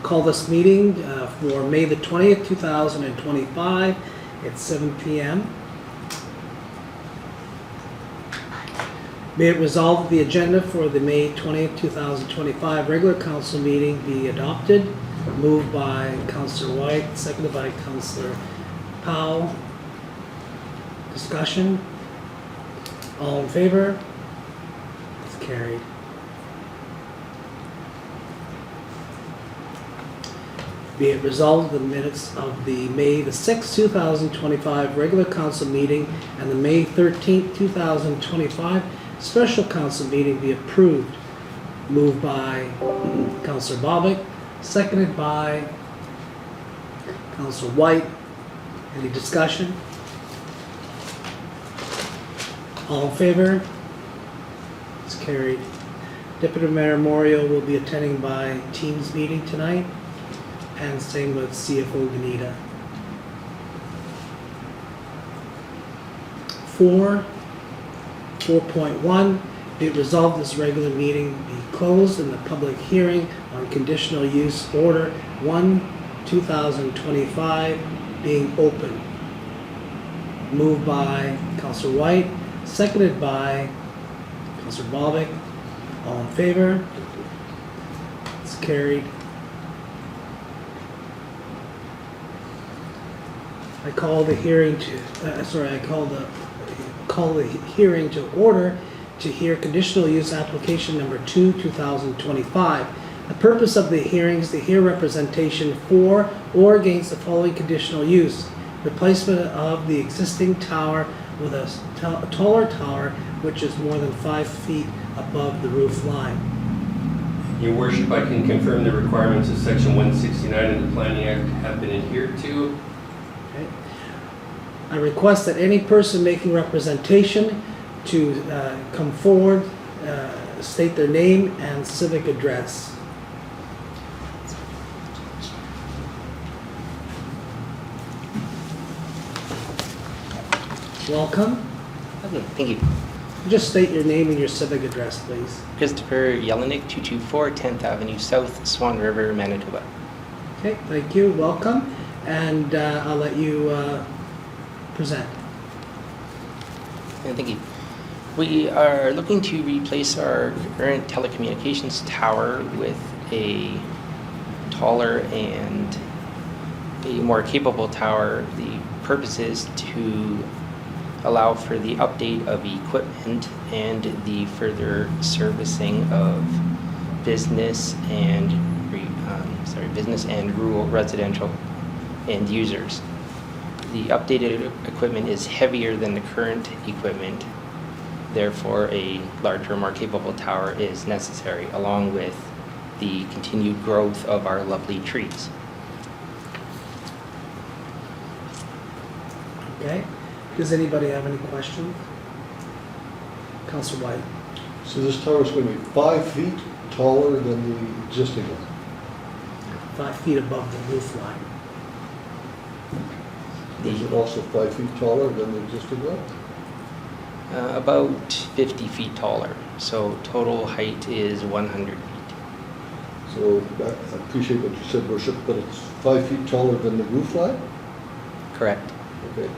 call this meeting for May the 20th, 2025 at 7 p.m. May it resolve that the agenda for the May 20th, 2025 regular council meeting be adopted. Moved by Councillor Whyte, seconded by Councillor Powell. Discussion? All in favor? It's carried. Be it resolved the minutes of the May the 6th, 2025 regular council meeting and the May 13th, 2025 special council meeting be approved. Moved by Councillor Bobick, seconded by Councillor Whyte. Any discussion? All in favor? It's carried. Deputy Mayor Moriaux will be attending by Teams meeting tonight, and same with CFO Gnida. 4.1, be it resolved this regular meeting be closed and the public hearing on conditional use order 1/2025 being open. Moved by Councillor Whyte, seconded by Councillor Bobick. All in favor? It's carried. I call the hearing to call the hearing to order to hear conditional use application number 2, 2025. The purpose of the hearing is to hear representation for or against the following conditional use: replacement of the existing tower with a taller tower which is more than 5 feet above the roof line. Your Worship, I can confirm the requirements of Section 169 of the Planning Act have been adhered to. Okay. I request that any person making representation to come forward, state their name and civic address. Welcome. Okay, thank you. Just state your name and your civic address, please. Christopher Yelenick, 224 10th Avenue South, Swan River, Manitoba. Okay, thank you. Welcome. And I'll let you present. And thank you. We are looking to replace our current telecommunications tower with a taller and a more capable tower. The purpose is to allow for the update of equipment and the further servicing of business and rural residential end users. The updated equipment is heavier than the current equipment, therefore a larger, more capable tower is necessary, along with the continued growth of our lovely trees. Okay. Does anybody have any questions? Councillor Whyte. So this tower is going to be 5 feet taller than the existing one? 5 feet above the roof line. Is it also 5 feet taller than the existing one? About 50 feet taller, so total height is 100 feet. So I appreciate what you said, Worship, but it's 5 feet taller than the roof line? Correct. Okay.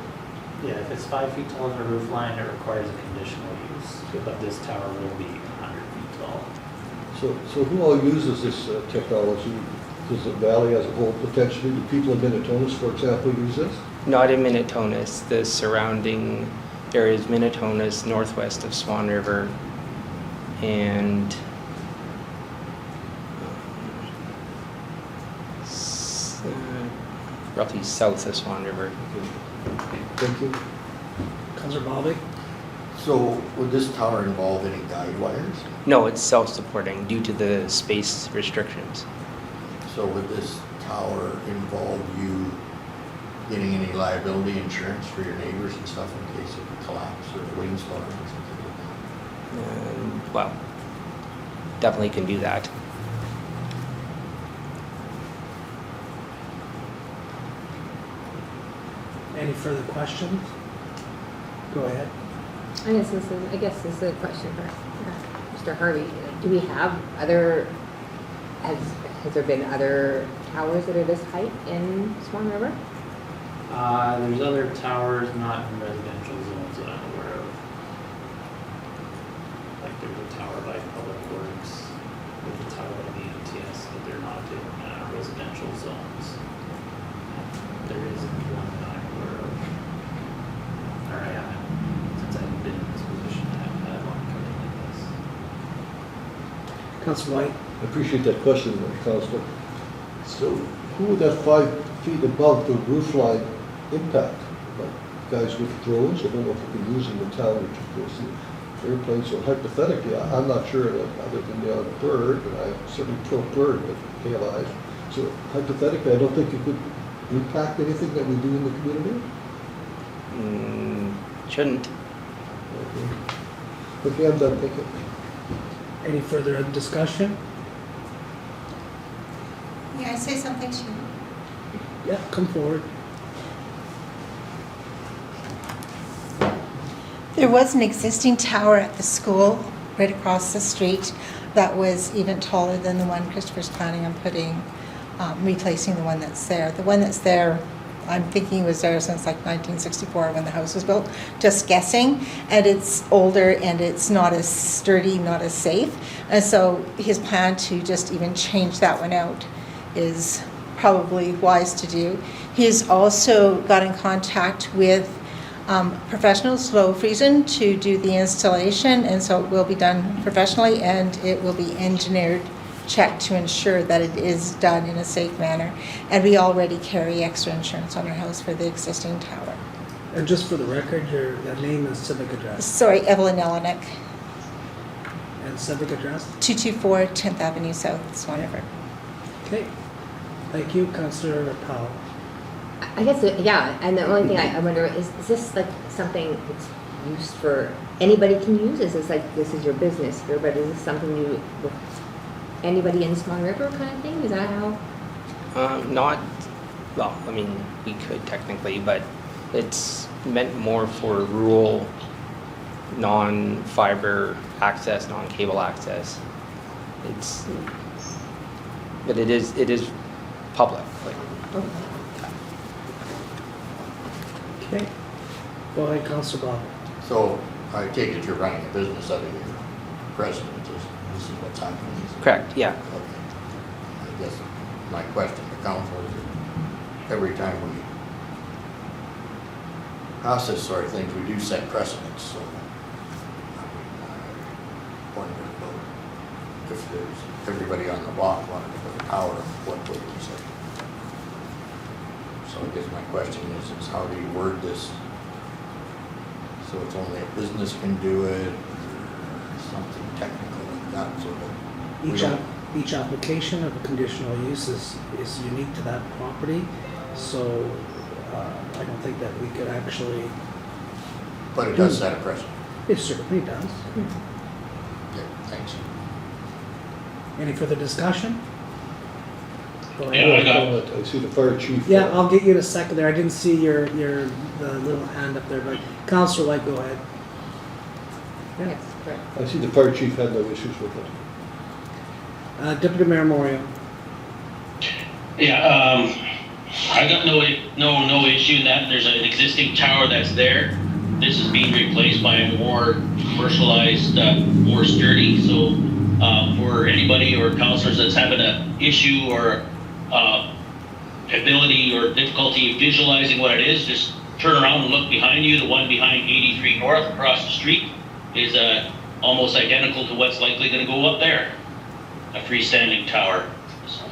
Yeah, if it's 5 feet taller than the roof line, it requires a conditional use, but this tower will be 100 feet tall. So who all uses this technology? Does the valley as a whole potentially? Do people in Minitonas, for example, use this? Not in Minitonas, the surrounding areas, Minitonas, northwest of Swan River, and roughly south of Swan River. Thank you. Councillor Bobick. So would this tower involve any guide wires? No, it's self-supporting due to the space restrictions. So would this tower involve you getting any liability insurance for your neighbors and stuff in case of a collapse or a windstorm or something like that? Well, definitely can do that. Any further questions? Go ahead. I guess this is a question for Mr. Harvey. Do we have other Has there been other towers that are this height in Swan River? There's other towers not in residential zones that I'm aware of. Like there's a tower by Public Works, there's a tower by the MTS, but they're not in residential zones. There isn't one that I'm aware of. Or I haven't, since I've been in this position, I haven't had one come in like this. Councillor Whyte? I appreciate that question, Councillor. So who would that 5 feet above the roof line impact? Like guys with drones? I don't know if you've been using the tower to go see airplanes. So hypothetically, I'm not sure, like, other than the other bird, but I certainly pro-bird with pale eyes. So hypothetically, I don't think it could impact anything that we do in the community? Shouldn't. Okay, I'm done, thank you. Any further discussion? May I say something too? Yeah, come forward. There was an existing tower at the school right across the street that was even taller than the one Christopher's planning on putting, replacing the one that's there. The one that's there, I'm thinking was there since like 1964 when the house was built, just guessing, and it's older and it's not as sturdy, not as safe. And so his plan to just even change that one out is probably wise to do. He's also got in contact with professionals, Slow Friesen, to do the installation, and so it will be done professionally and it will be engineered, checked to ensure that it is done in a safe manner. And we already carry extra insurance on our house for the existing tower. And just for the record, your name and civic address. Sorry, Evelyn Elenek, And civic address? 224 10th Avenue South, Swan River. Okay. Thank you, Councillor Powell. I guess, yeah, and the only thing I wonder, is this like something that's used for, anybody can use? Is this like, this is your business here, but is this something you, with anybody in Swan River kind of thing? Is that how? Not, well, I mean, we could technically, but it's meant more for rural, non-fiber access, non-cable access. It's, but it is public, like. Okay. Okay. Go ahead, Councillor Bob. So I take it you're running a business out of your residence, this is what's happening? is it? Correct, yeah. Okay. I guess my question to council is that every time we process sort of things, we do set precedents, so I wonder about if there's everybody on the block wanted to put a tower, what would we say? So I guess my question is how do you word this? So it's only a business can do it, or something technical like that, so that we don't. Each application of a conditional use is unique to that property, so I don't think that we could actually. But it does set a precedent. It certainly does. Okay, thanks. Any further discussion? Go ahead. Yeah, I got- I see the fire chief. Yeah, I'll get you in a second there. I didn't see your the little hand up there, but Councillor White, go ahead. Yeah. Yes, correct. I see the fire chief had no issues with it. Deputy Mayor Moriaux. Yeah, I got no issue in that. There's an existing tower that's there. This is being replaced by a more commercialized, more sturdy. So for anybody or councilors that's having an issue or ability or difficulty visualizing what it is, just turn around and look behind you. The one behind 83 North across the street is almost identical to what's likely going to go up there. A freestanding tower. So.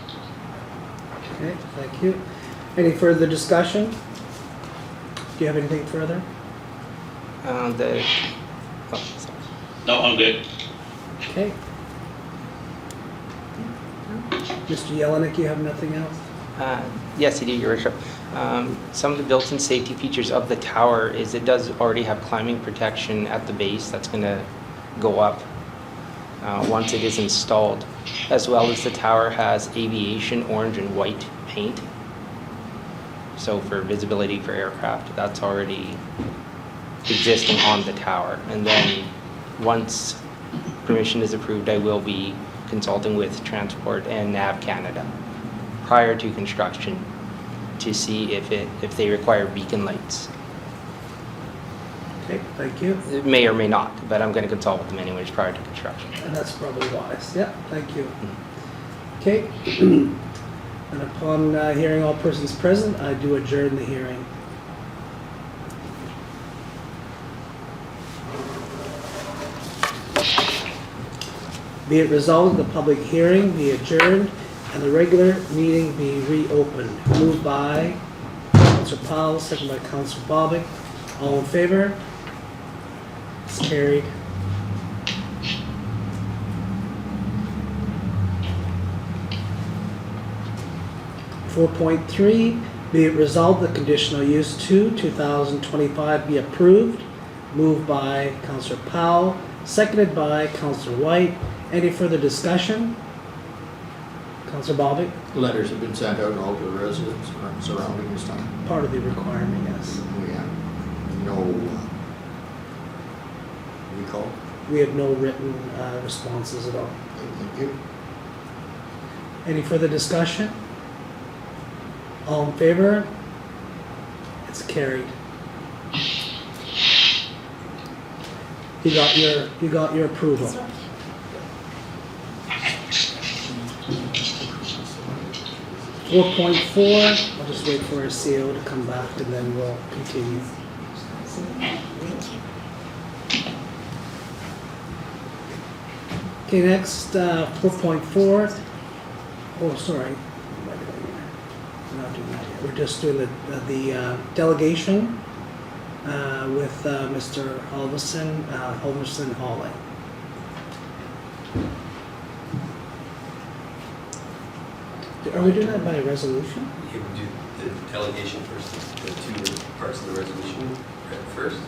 Okay, thank you. Any further discussion? Do you have anything further? Sorry. No, I'm good. Okay. Mr. Yelenik, you have nothing else? Yes, I do, Your Worship. Some of the built-in safety features of the tower is it does already have climbing protection at the base that's going to go up once it is installed, as well as the tower has aviation orange and white paint. So for visibility for aircraft, that's already existing on the tower. And then once permission is approved, I will be consulting with Transport and Nav Canada prior to construction to see if they require beacon lights. Okay, thank you. It may or may not, but I'm going to consult with them anyways prior to construction. And that's probably wise. Yeah, thank you. Okay. And upon hearing all persons present, I do adjourn the hearing. Be it resolved, the public hearing be adjourned and the regular meeting be reopened. Moved by Councillor Powell, second by Councillor Bobick. All in favor? It's carried. Four point three, be it resolved that conditional use 2025 be approved. Moved by Councillor Powell, seconded by Councillor Whyte. Any further discussion? Councillor Bobick, Letters have been sent out to all the residents surrounding this town. part of the requirement, yes. We have no recall. We have no written responses at all. Thank you. Any further discussion? All in favor? It's carried. You got your approval. 4.4, I'll just wait for our CO to come back and then we'll continue. Okay, next, 4.4. Oh, sorry. We're not doing that yet. We're just doing the delegation with Mr. Halverson Hawley. Are we doing that by resolution? You would do the delegation first, the two parts of the resolution first.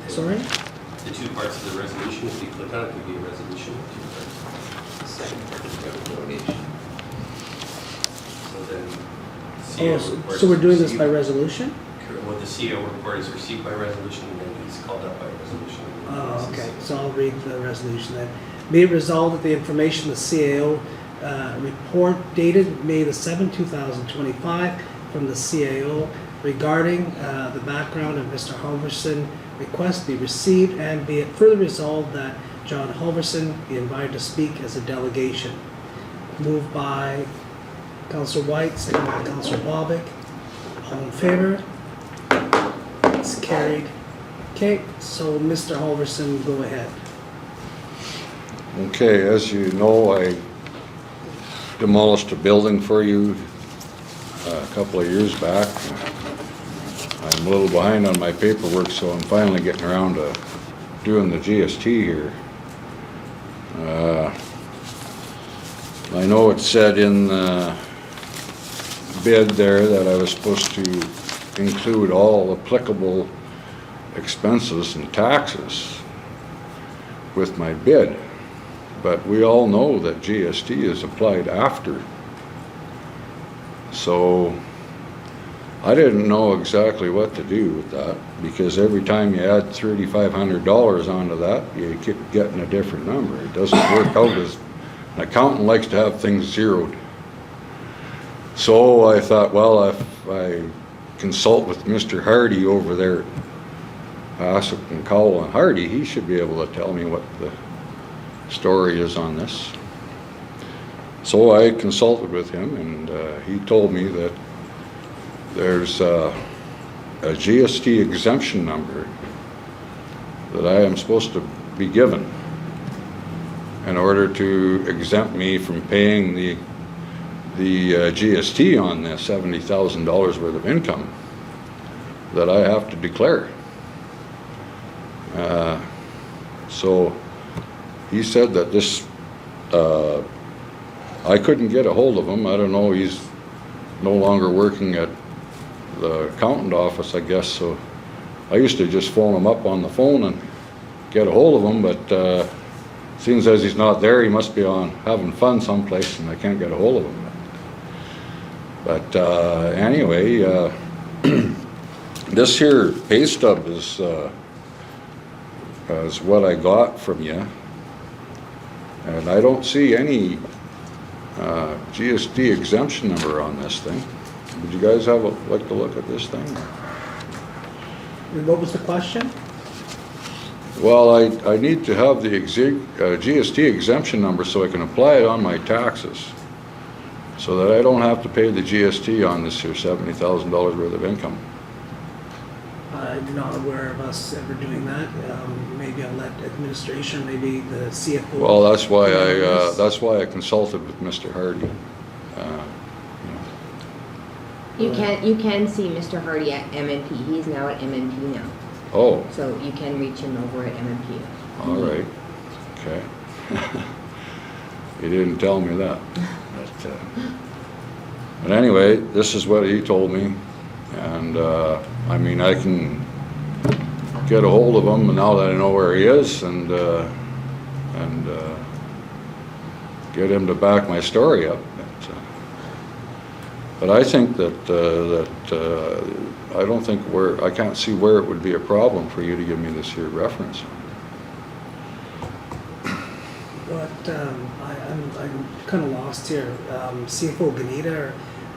Sorry? The two parts of the resolution, if you click on it, it would be a resolution. The second part is the delegation. So then, CO report. So we're doing this by resolution? Well, the CO report is received by resolution, and then it's called up by resolution. Oh, okay, so I'll read the resolution then. Be it resolved that the information the CAO report dated May the 7th, 2025 from the CAO regarding the background of Mr. Halverson request be received, and be it further resolved that John Halverson be invited to speak as a delegation. Moved by Councillor Whyte, second by Councillor Bobick. All in favor? It's carried. Okay, so Mr. Halverson, go ahead. Okay, as you know, I demolished a building for you a couple of years back. I'm a little behind on my paperwork, so I'm finally getting around to doing the GST here. I know it said in the bid there that I was supposed to include all applicable expenses and taxes with my bid. But we all know that GST is applied after. So I didn't know exactly what to do with that, because every time you add $3,500 onto that, you keep getting a different number. It doesn't work out as, an accountant likes to have things zeroed. So I thought, well, if I consult with Mr. Hardy over there at Hassock and Cowell and Hardy, he should be able to tell me what the story is on this. So I consulted with him, and he told me that there's a GST exemption number that I am supposed to be given in order to exempt me from paying the GST on the $70,000 worth of income that I have to declare. So he said that this, I couldn't get a hold of him. I don't know, he's no longer working at the accountant office, I guess, so I used to just phone him up on the phone and get a hold of him, but seems as he's not there, he must be on having fun someplace, and I can't get a hold of him. But anyway, this here pay stub is what I got from you. And I don't see any GST exemption number on this thing. Would you guys like to look at this thing? And what was the question? Well, I need to have the GST exemption number so I can apply it on my taxes, so that I don't have to pay the GST on this here $70,000 worth of income. I'm not aware of us ever doing that. Maybe I'll let administration, maybe the CFO. Well, that's why I consulted with Mr. Hardy. You can see Mr. Hardy at MNP. He's now at MNP now. Oh, So you can reach him over at MNP. all right, okay. He didn't tell me that. But anyway, this is what he told me, and I mean, I can get a hold of him now that I know where he is, and get him to back my story up. But I think that I can't see where it would be a problem for you to give me this here reference. But I'm kind of lost here. CFO Gnida,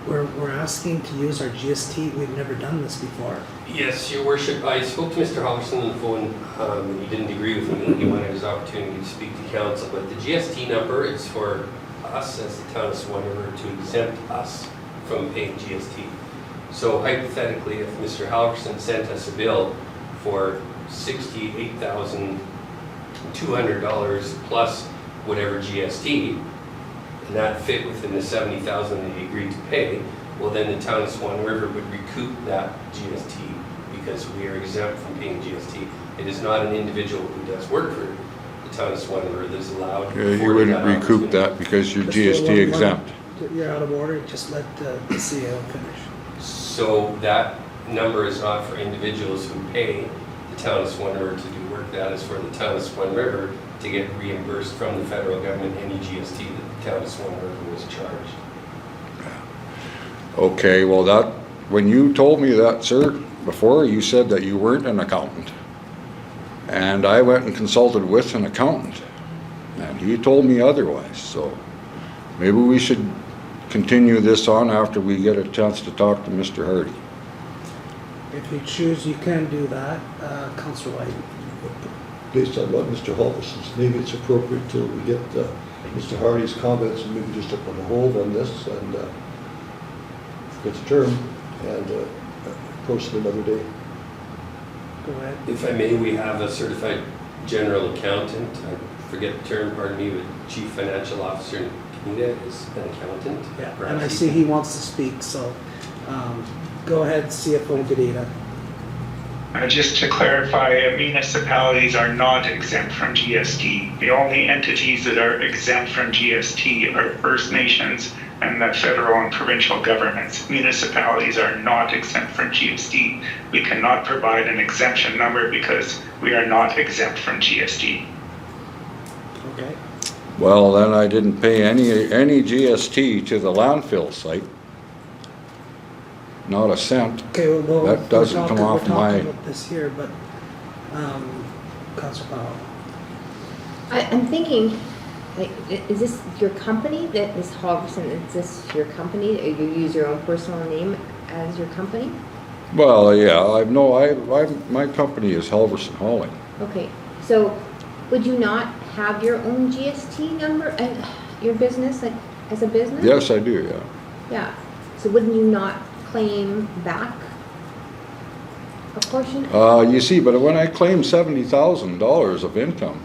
we're asking to use our GST. We've never done this before. Yes, Your Worship, I spoke to Mr. Halverson on the phone, and he didn't agree with me. He wanted his opportunity to speak to council, but the GST number is for us as the town of Swan River to exempt us from paying GST. So hypothetically, if Mr. Halverson sent us a bill for $68,200 plus whatever GST, and that fit within the $70,000 that he agreed to pay, well then the town of Swan River would recoup that GST because we are exempt from paying GST. It is not an individual who does work for the town of Swan River that is allowed. You wouldn't recoup that because you're GST exempt. You're out of order. Just let the CEO finish. So that number is not for individuals who pay the town of Swan River to do work. That is for the town of Swan River to get reimbursed from the federal government any GST that the town of Swan River was charged. Okay, well when you told me that, sir, before, you said that you weren't an accountant. And I went and consulted with an accountant, and he told me otherwise, so maybe we should continue this on after we get a chance to talk to Mr. Hardy. If you choose, you can do that, Councillor Whyte. Based on what Mr. Halverson says, maybe it's appropriate till we get Mr. Hardy's comments and maybe just put a hold on this and get the term and approach it another day. Go ahead. If I may, we have a certified general accountant. I forget the term, pardon me, but Chief Financial Officer Gnida is an accountant. Yeah, Perhaps and I he see he wants to speak, so go ahead, CFO Gnida. Just to clarify, municipalities are not exempt from GST. The only entities that are exempt from GST are First Nations and the federal and provincial governments. Municipalities are not exempt from GST. We cannot provide an exemption number because we are not exempt from GST. Okay. Well, then I didn't pay any GST to the landfill site. Not a cent. Okay, well, That doesn't come off we're my- talking about this here, but Councillor Powell. I'm thinking, like, is this your company that is Halverson? Is this your company? Or you use your own personal name as your company? Well, yeah, my company is Halverson Hauling. Okay, so would you not have your own GST number, your business, like, as a business? Yes, I do, yeah. Yeah, so wouldn't you not claim back a portion? You see, but when I claim $70,000 of income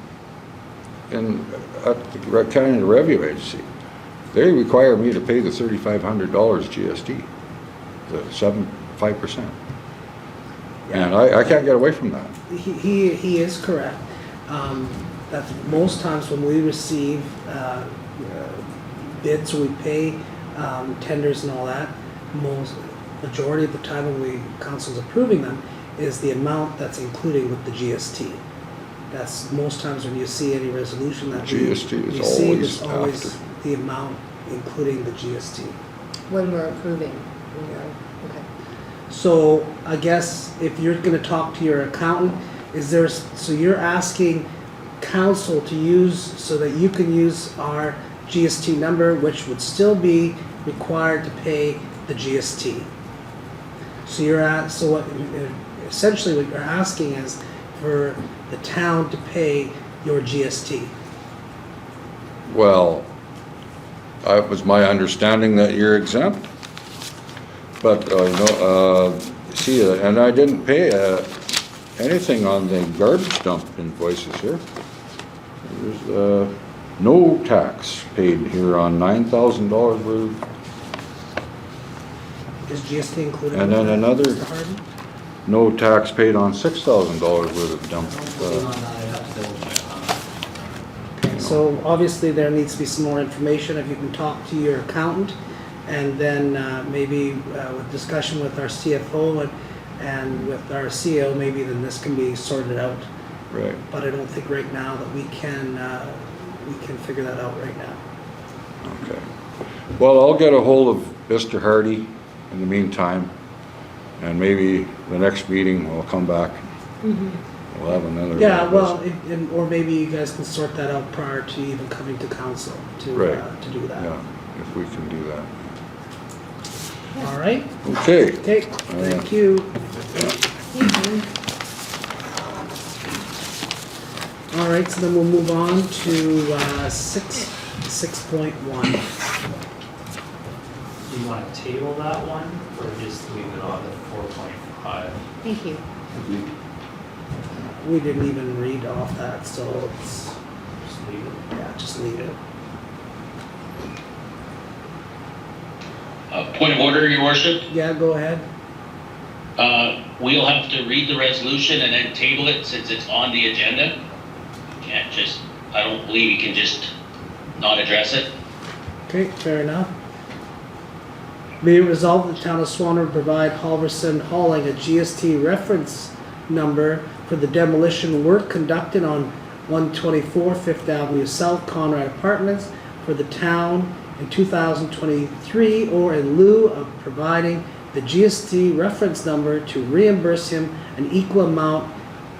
at the Canada Revenue Agency, they require me to pay the $3,500 GST, the 5%. And I can't get away from that. He is correct. That's most times when we receive bids, we pay tenders and all that, majority of the time when council's approving them is the amount that's including with the GST. That's most times when you see any resolution that GST is you see, always there's always after. the amount including the GST. When we're approving, okay. So I guess if you're gonna talk to your accountant, so you're asking council to use, so that you can use our GST number, which would still be required to pay the GST. So essentially what you're asking is for the town to pay your GST. Well, it was my understanding that you're exempt. But, see, and I didn't pay anything on the garbage dump invoices here. There's no tax paid here on $9,000 worth. Is GST included? And with then that, another- Mr. Harden? No tax paid on $6,000 worth of dump. So obviously there needs to be some more information. If you can talk to your accountant, and then maybe with discussion with our CFO and with our CEO, maybe then this can be sorted out. Right. But I don't think right now that we can figure that out right now. Okay. Well, I'll get a hold of Mr. Hardy in the meantime, and maybe the next meeting we'll come back. We'll have another. Yeah, well, or maybe you guys can sort that out prior to even coming to council to do that. Yeah, if we can do that. All right? Okay. Okay, thank you. All right, so then we'll move on to 6.1. Do you want to table that one, or just leave it on the 4.5? Thank you. We didn't even read off that, so it's, Just leave it? yeah, just leave it. Point of order, your worship. Yeah, go ahead. We'll have to read the resolution and then table it since it's on the agenda. I don't believe you can just not address it. Okay, fair enough. Be it resolved that the town of Swan will provide Halverson Hauling a GST reference number for the demolition work conducted on 124 Fifth Avenue South, Conrad Apartments, for the town in 2023, or in lieu of providing the GST reference number to reimburse him an equal amount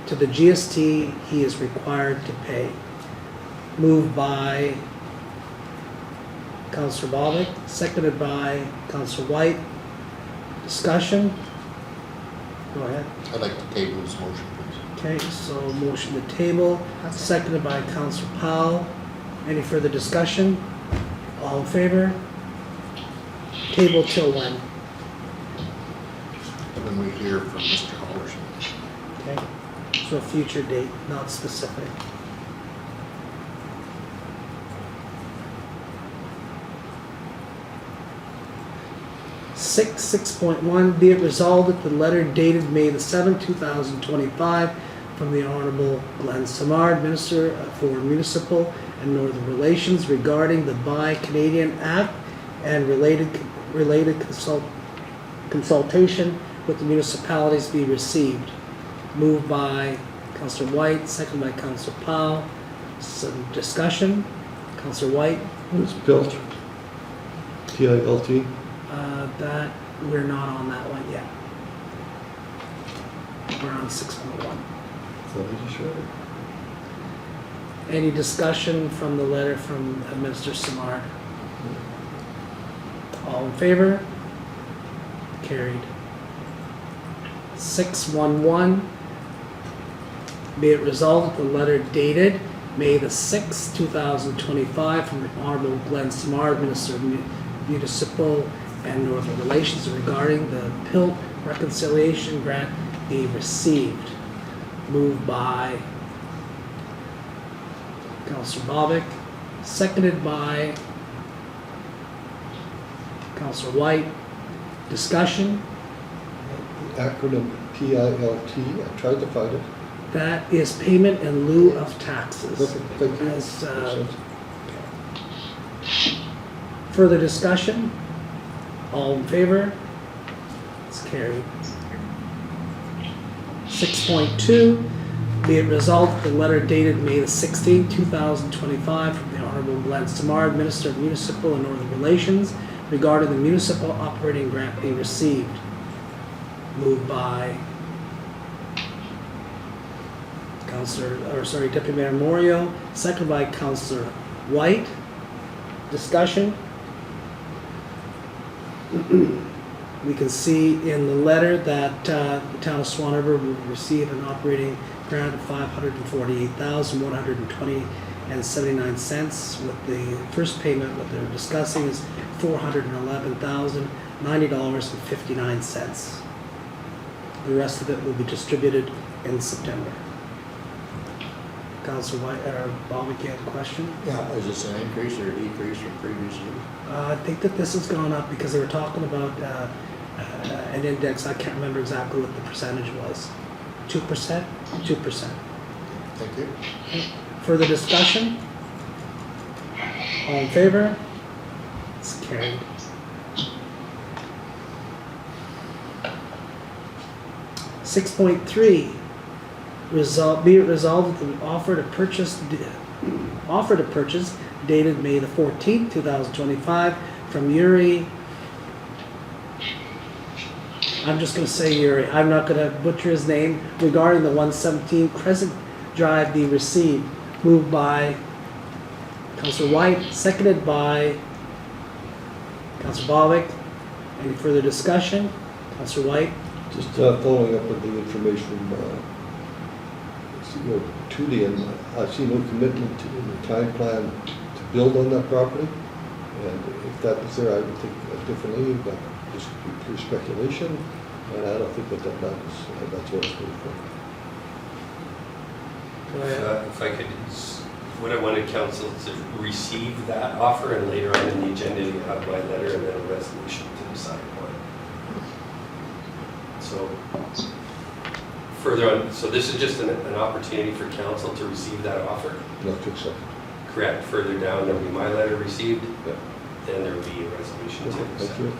to the GST he is required to pay. Moved by Councillor Bobick, seconded by Councillor Whyte. Discussion? Go ahead. I'd like to table this motion, please. Okay, so motion to table, seconded by Councillor Powell. Any further discussion? All in favor? Table till when? When we hear from Mr. Halverson. Okay, so a future date, not specific. Six point one, be it resolved that the letter dated May the 7th, 2025, from the Honorable Glenn Samard, Minister for Municipal and Northern Relations, regarding the Buy Canadian Act and related consultation with the municipalities be received. Moved by Councillor Whyte, seconded by Councillor Powell. Some discussion. Councillor Whyte? What is PILT? P-I-L-T? That, we're not on that one yet. We're on 6.1. Thought I just read it. Any discussion from the letter from Minister Samard? All in favor? Carried. 6.11. Be it resolved that the letter dated May the 6th, 2025, from the Honorable Glenn Samard, Minister of Municipal and Northern Relations, regarding the PILT reconciliation grant be received. Moved by Councillor Bobick, seconded by Councillor Whyte. Discussion? The acronym P-I-L-T, I tried to find it. That is payment in lieu of taxes. Perfect, thank you. As, Makes sense. further discussion? All in favor? It's carried. 6.2, be it resolved that the letter dated May the 16th, 2025, from the Honorable Glenn Samard, Minister of Municipal and Northern Relations, regarding the municipal operating grant be received. Moved by Deputy Mayor Moriaux, seconded by Councillor Whyte. Discussion? We can see in the letter that the town of Swan River will receive an operating grant of $548,120.79. With the first payment, what they're discussing is $411,090.59. The rest of it will be distributed in September. Councillor Whyte, Bobick, you had a question? Yeah, is this an increase or a decrease from previous years? I think that this has gone up because they were talking about an index. I can't remember exactly what the percentage was. 2%? 2%. Thank you. Further discussion? All in favor? It's carried. (6.3) Be it resolved that the offer to purchase dated May the 14th, 2025 from Yuri. I'm just going to say Yuri. I'm not going to butcher his name. Regarding the 117 Crescent Drive be received. Moved by Councillor Whyte, seconded by Councillor Bobick. Any further discussion? Councillor Whyte? Just following up with the information from Tewnion, I see no commitment in the time plan to build on that property. And if that was there, I would think differently, but this could be pure speculation. And I don't think that matters. That's what it's good for. Go ahead. If I could, what I wanted council to receive that offer and later on in the agenda you have my letter and then a resolution to decide upon. So further on, so this is just an opportunity for council to receive that offer? Not to accept. Correct. Further down, there'll be my letter received, Yeah. then there will be a resolution to Thank accept. you.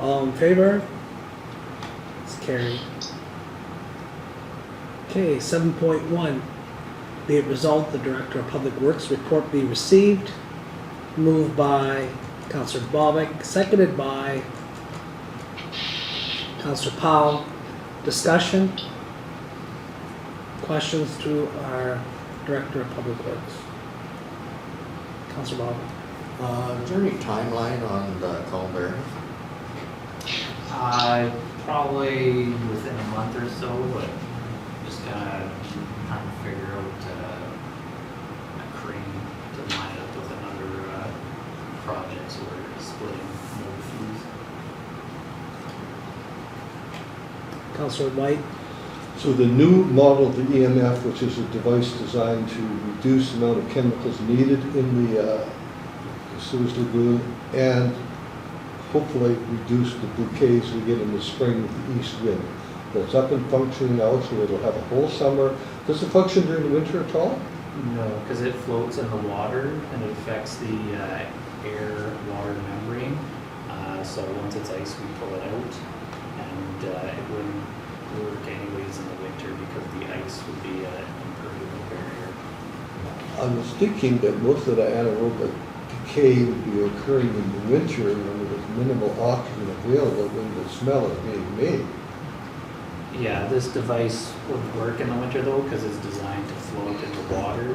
All in favor? It's carried. Okay, 7.1. Be it resolved, the Director of Public Works report be received. Moved by Councillor Bobick, seconded by Councillor Powell. Discussion? Questions to our Director of Public Works? Councillor Bobick. Is there any timeline on the Darren? Probably within a month or so, but just trying to figure out a crane to line it up with another project, so we're splitting more fees. Councillor Whyte. So the new model of the EMF, which is a device designed to reduce the amount of chemicals needed in the sewage lagoon and hopefully reduce the bouquets we get in the spring with the east wind. Well, it's up and functioning now, so it'll have a whole summer. Does it function during the winter at all? No, because it floats in the water and it affects the air-water membrane. So once it's ice, we pull it out, and it wouldn't work anyways in the winter because the ice would be an impermeable barrier. I was thinking that most of the anaerobic decay would be occurring in the winter when there's minimal oxygen available when the smell is being made. Yeah, this device wouldn't work in the winter though, because it's designed to float in the water,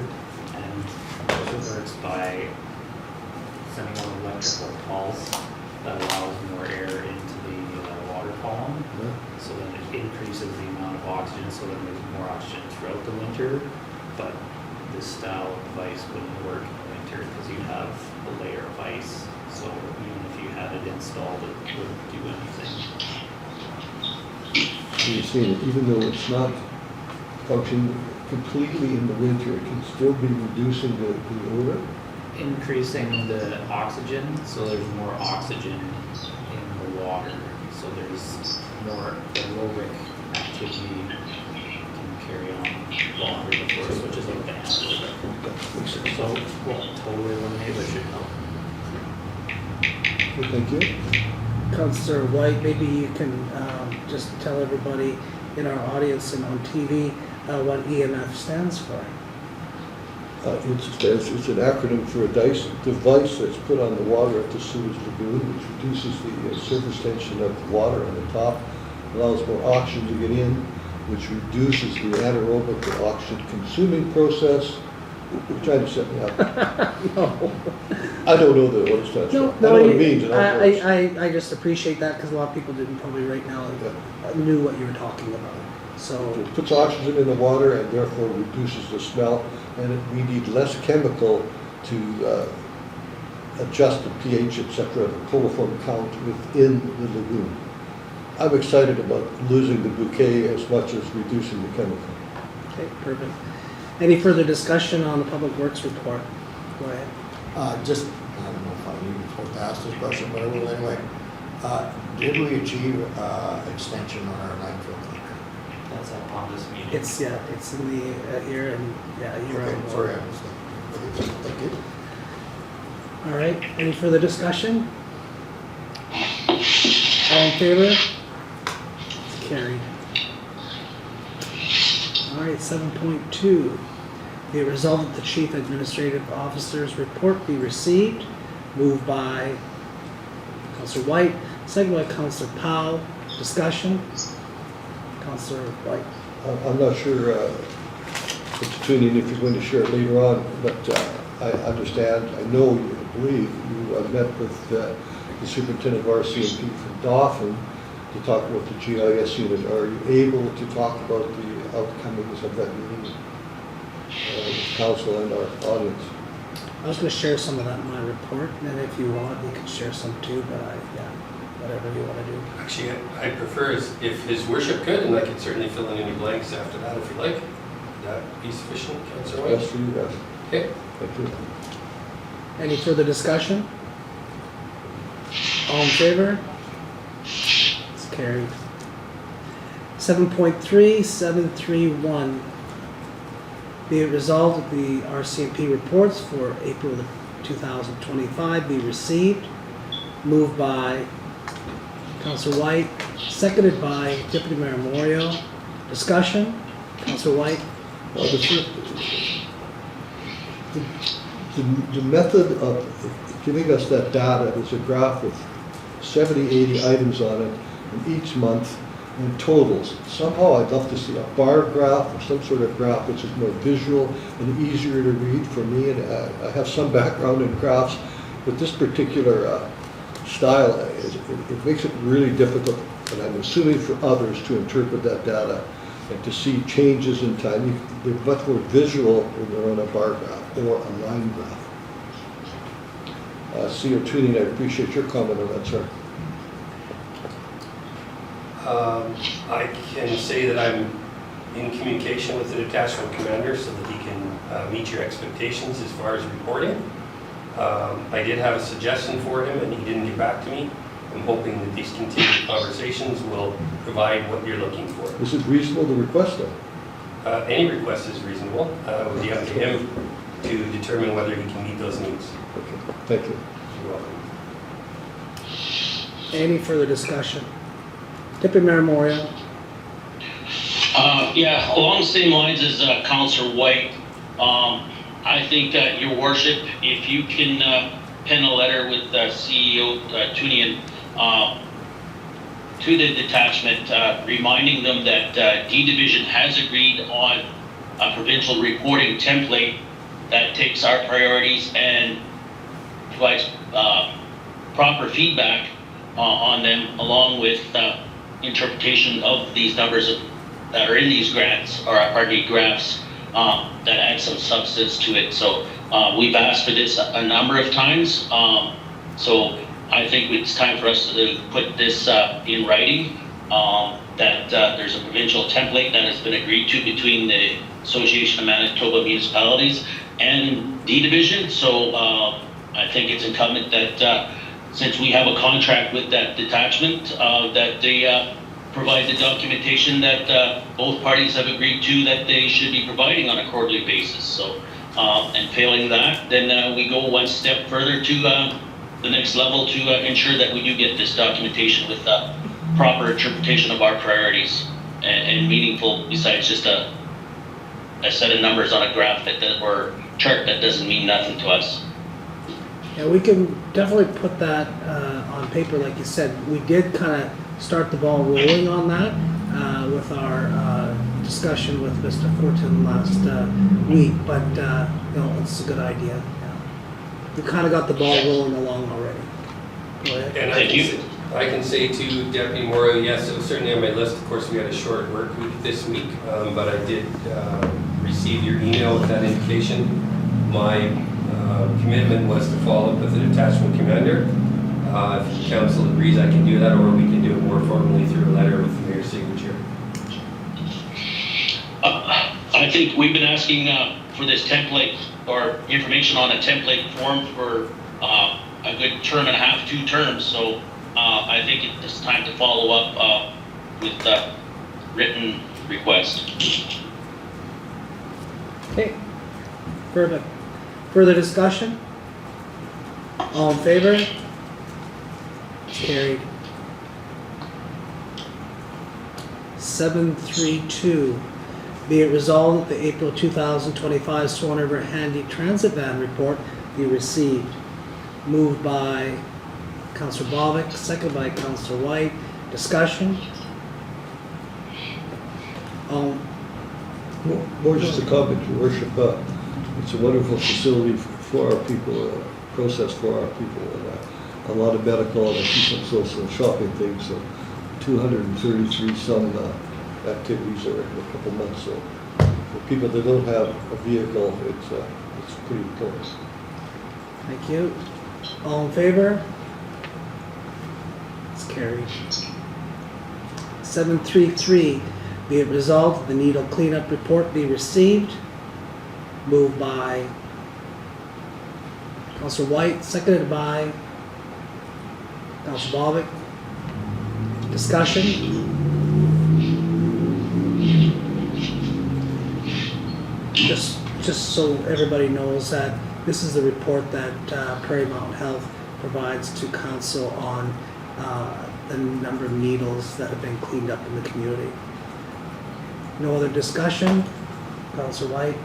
and it works by sending an electrical pulse that allows more air into the water column. Yeah. So then it increases the amount of oxygen, so then there's more oxygen throughout the winter. But this style of device wouldn't work in the winter because you'd have a layer of ice. So even if you had it installed, it wouldn't do anything. So you're saying that even though it's not functioning completely in the winter, it can still be reducing the odor? Increasing the oxygen, so there's more oxygen in the water. So there's more aerobic activity can carry on longer before it switches over to anaerobic. So won't totally eliminate, but should help. Okay, thank you. Councillor Whyte, maybe you can just tell everybody in our audience and on TV what EMF stands for. It's an acronym for a device that's put on the water at the sewage lagoon, which reduces the surface tension of the water on the top, allows more oxygen to get in, which reduces the anaerobic and oxygen consuming process. You're trying to set me up. No. I don't know what it stands No, for. I know what it means. and how it works. I just appreciate that because a lot of people didn't probably right now knew what you were talking about. So, It puts oxygen in the water and therefore reduces the smell, and we need less chemical to adjust the pH, etc., the coliform count within the lagoon. I'm excited about losing the bouquet as much as reducing the chemical. okay, perfect. Any further discussion on the Public Works report? Go ahead. Just, I don't know if I'm even supposed to ask this question, but I will anyway. Did we achieve extension on our landfill contract? That's upon this meeting. It's in the here and you're Okay, on. sorry, I missed that. Okay, thank you. All right. Any further discussion? All in favor? It's carried. All right. 7.2. Be it resolved that the Chief Administrative Officer's report be received. Moved by Councillor Whyte, second by Councillor Powell. Discussion. Councillor Whyte. I'm not sure, Mr. Tewnion, if you're going to share it later on, but I understand, I know, I believe you met with the superintendent of RCMP from Dauphin to talk about the GIS unit. Are you able to talk about the outcomings of that meeting with council and our audience? I was going to share some of that in my report, and if you want, you can share some too, but whatever you want to do. Actually, I prefer if his worship could, and I could certainly fill in any blanks after that if you like. Would that be sufficient, Councillor Whyte? Yes, for you guys. Okay. Thank you. Any further discussion? All in favor? It's carried. 7.3, 731. Be it resolved that the RCMP reports for April of 2025 be received. Moved by Councillor Whyte, seconded by Deputy Mayor Moriaux. Discussion? Councillor Whyte? Well, the method of giving us that data is a graph with 70, 80 items on it, and each month and totals. Somehow I'd love to see a bar graph or some sort of graph which is more visual and easier to read for me, and I have some background in graphs, but this particular style, it makes it really difficult, and I'm assuming for others, to interpret that data and to see changes in time. They're much more visual when they're on a bar graph or a line graph. CO Tewnion, I appreciate your comment on that, sir. I can say that I'm in communication with the detachment commander so that he can meet your expectations as far as reporting. I did have a suggestion for him and he didn't get back to me. I'm hoping that these continued conversations will provide what you're looking for. Is it reasonable to request that? Any request is reasonable. It would be up to him to determine whether he can meet those needs. Okay, thank you. You're welcome. Any further discussion? Deputy Mayor Moriaux? Yeah, along the same lines as Councillor Whyte, I think that your worship, if you can pen a letter with CEO Tewnion to the detachment, reminding them that D Division has agreed on a provincial reporting template that takes our priorities and provides proper feedback on them, along with interpretation of these numbers that are in these grants, or graphs, that add some substance to it. So we've asked for this a number of times. So I think it's time for us to put this in writing, that there's a provincial template that has been agreed to between the Association of Manitoba Municipalities and D Division. So I think it's incumbent that since we have a contract with that detachment, that they provide the documentation that both parties have agreed to that they should be providing on a quarterly basis. So, and failing that, then we go one step further to the next level to ensure that we do get this documentation with proper interpretation of our priorities and meaningful, besides just a set of numbers on a graph or chart that doesn't mean nothing to us. Yeah, we can definitely put that on paper, like you said. We did kind of start the ball rolling on that with our discussion with Mr. Fortin last week, but, you know, it's a good idea. Yeah. We kind of got the ball rolling along already. Go ahead. And Thank you. I can say to Deputy Moriaux, yes, it was certainly on my list. Of course, we had a short work week this week, but I did receive your email with that indication. My commitment was to follow up with a detachment commander. If the council agrees, I can do that, or we can do it more formally through a letter with the mayor's signature. I think we've been asking for this template or information on a template form for a good term and a half, 2 terms. So I think it's time to follow up with the written request. Okay. Further discussion? All in favor? It's carried. 732. Be it resolved that the April 2025 Swan River Handy Transit Van report be received. Moved by Councillor Bobick, seconded by Councillor Whyte. Discussion? More just a comment, Your Worship. It's a wonderful facility for our people, process for our people, and a lot of medical and I see some social and shopping things. So 233 some activities there in a couple months. So for people that don't have a vehicle, it's pretty close. Thank you. All in favor? It's carried. 733, be it resolved that the needle cleanup report be received. Moved by Councillor Whyte, seconded by Councillor Bobick. Discussion? Just so everybody knows that this is the report that Prairie Mountain Health provides to council on the number of needles that have been cleaned up in the community. No other discussion? Councillor Whyte?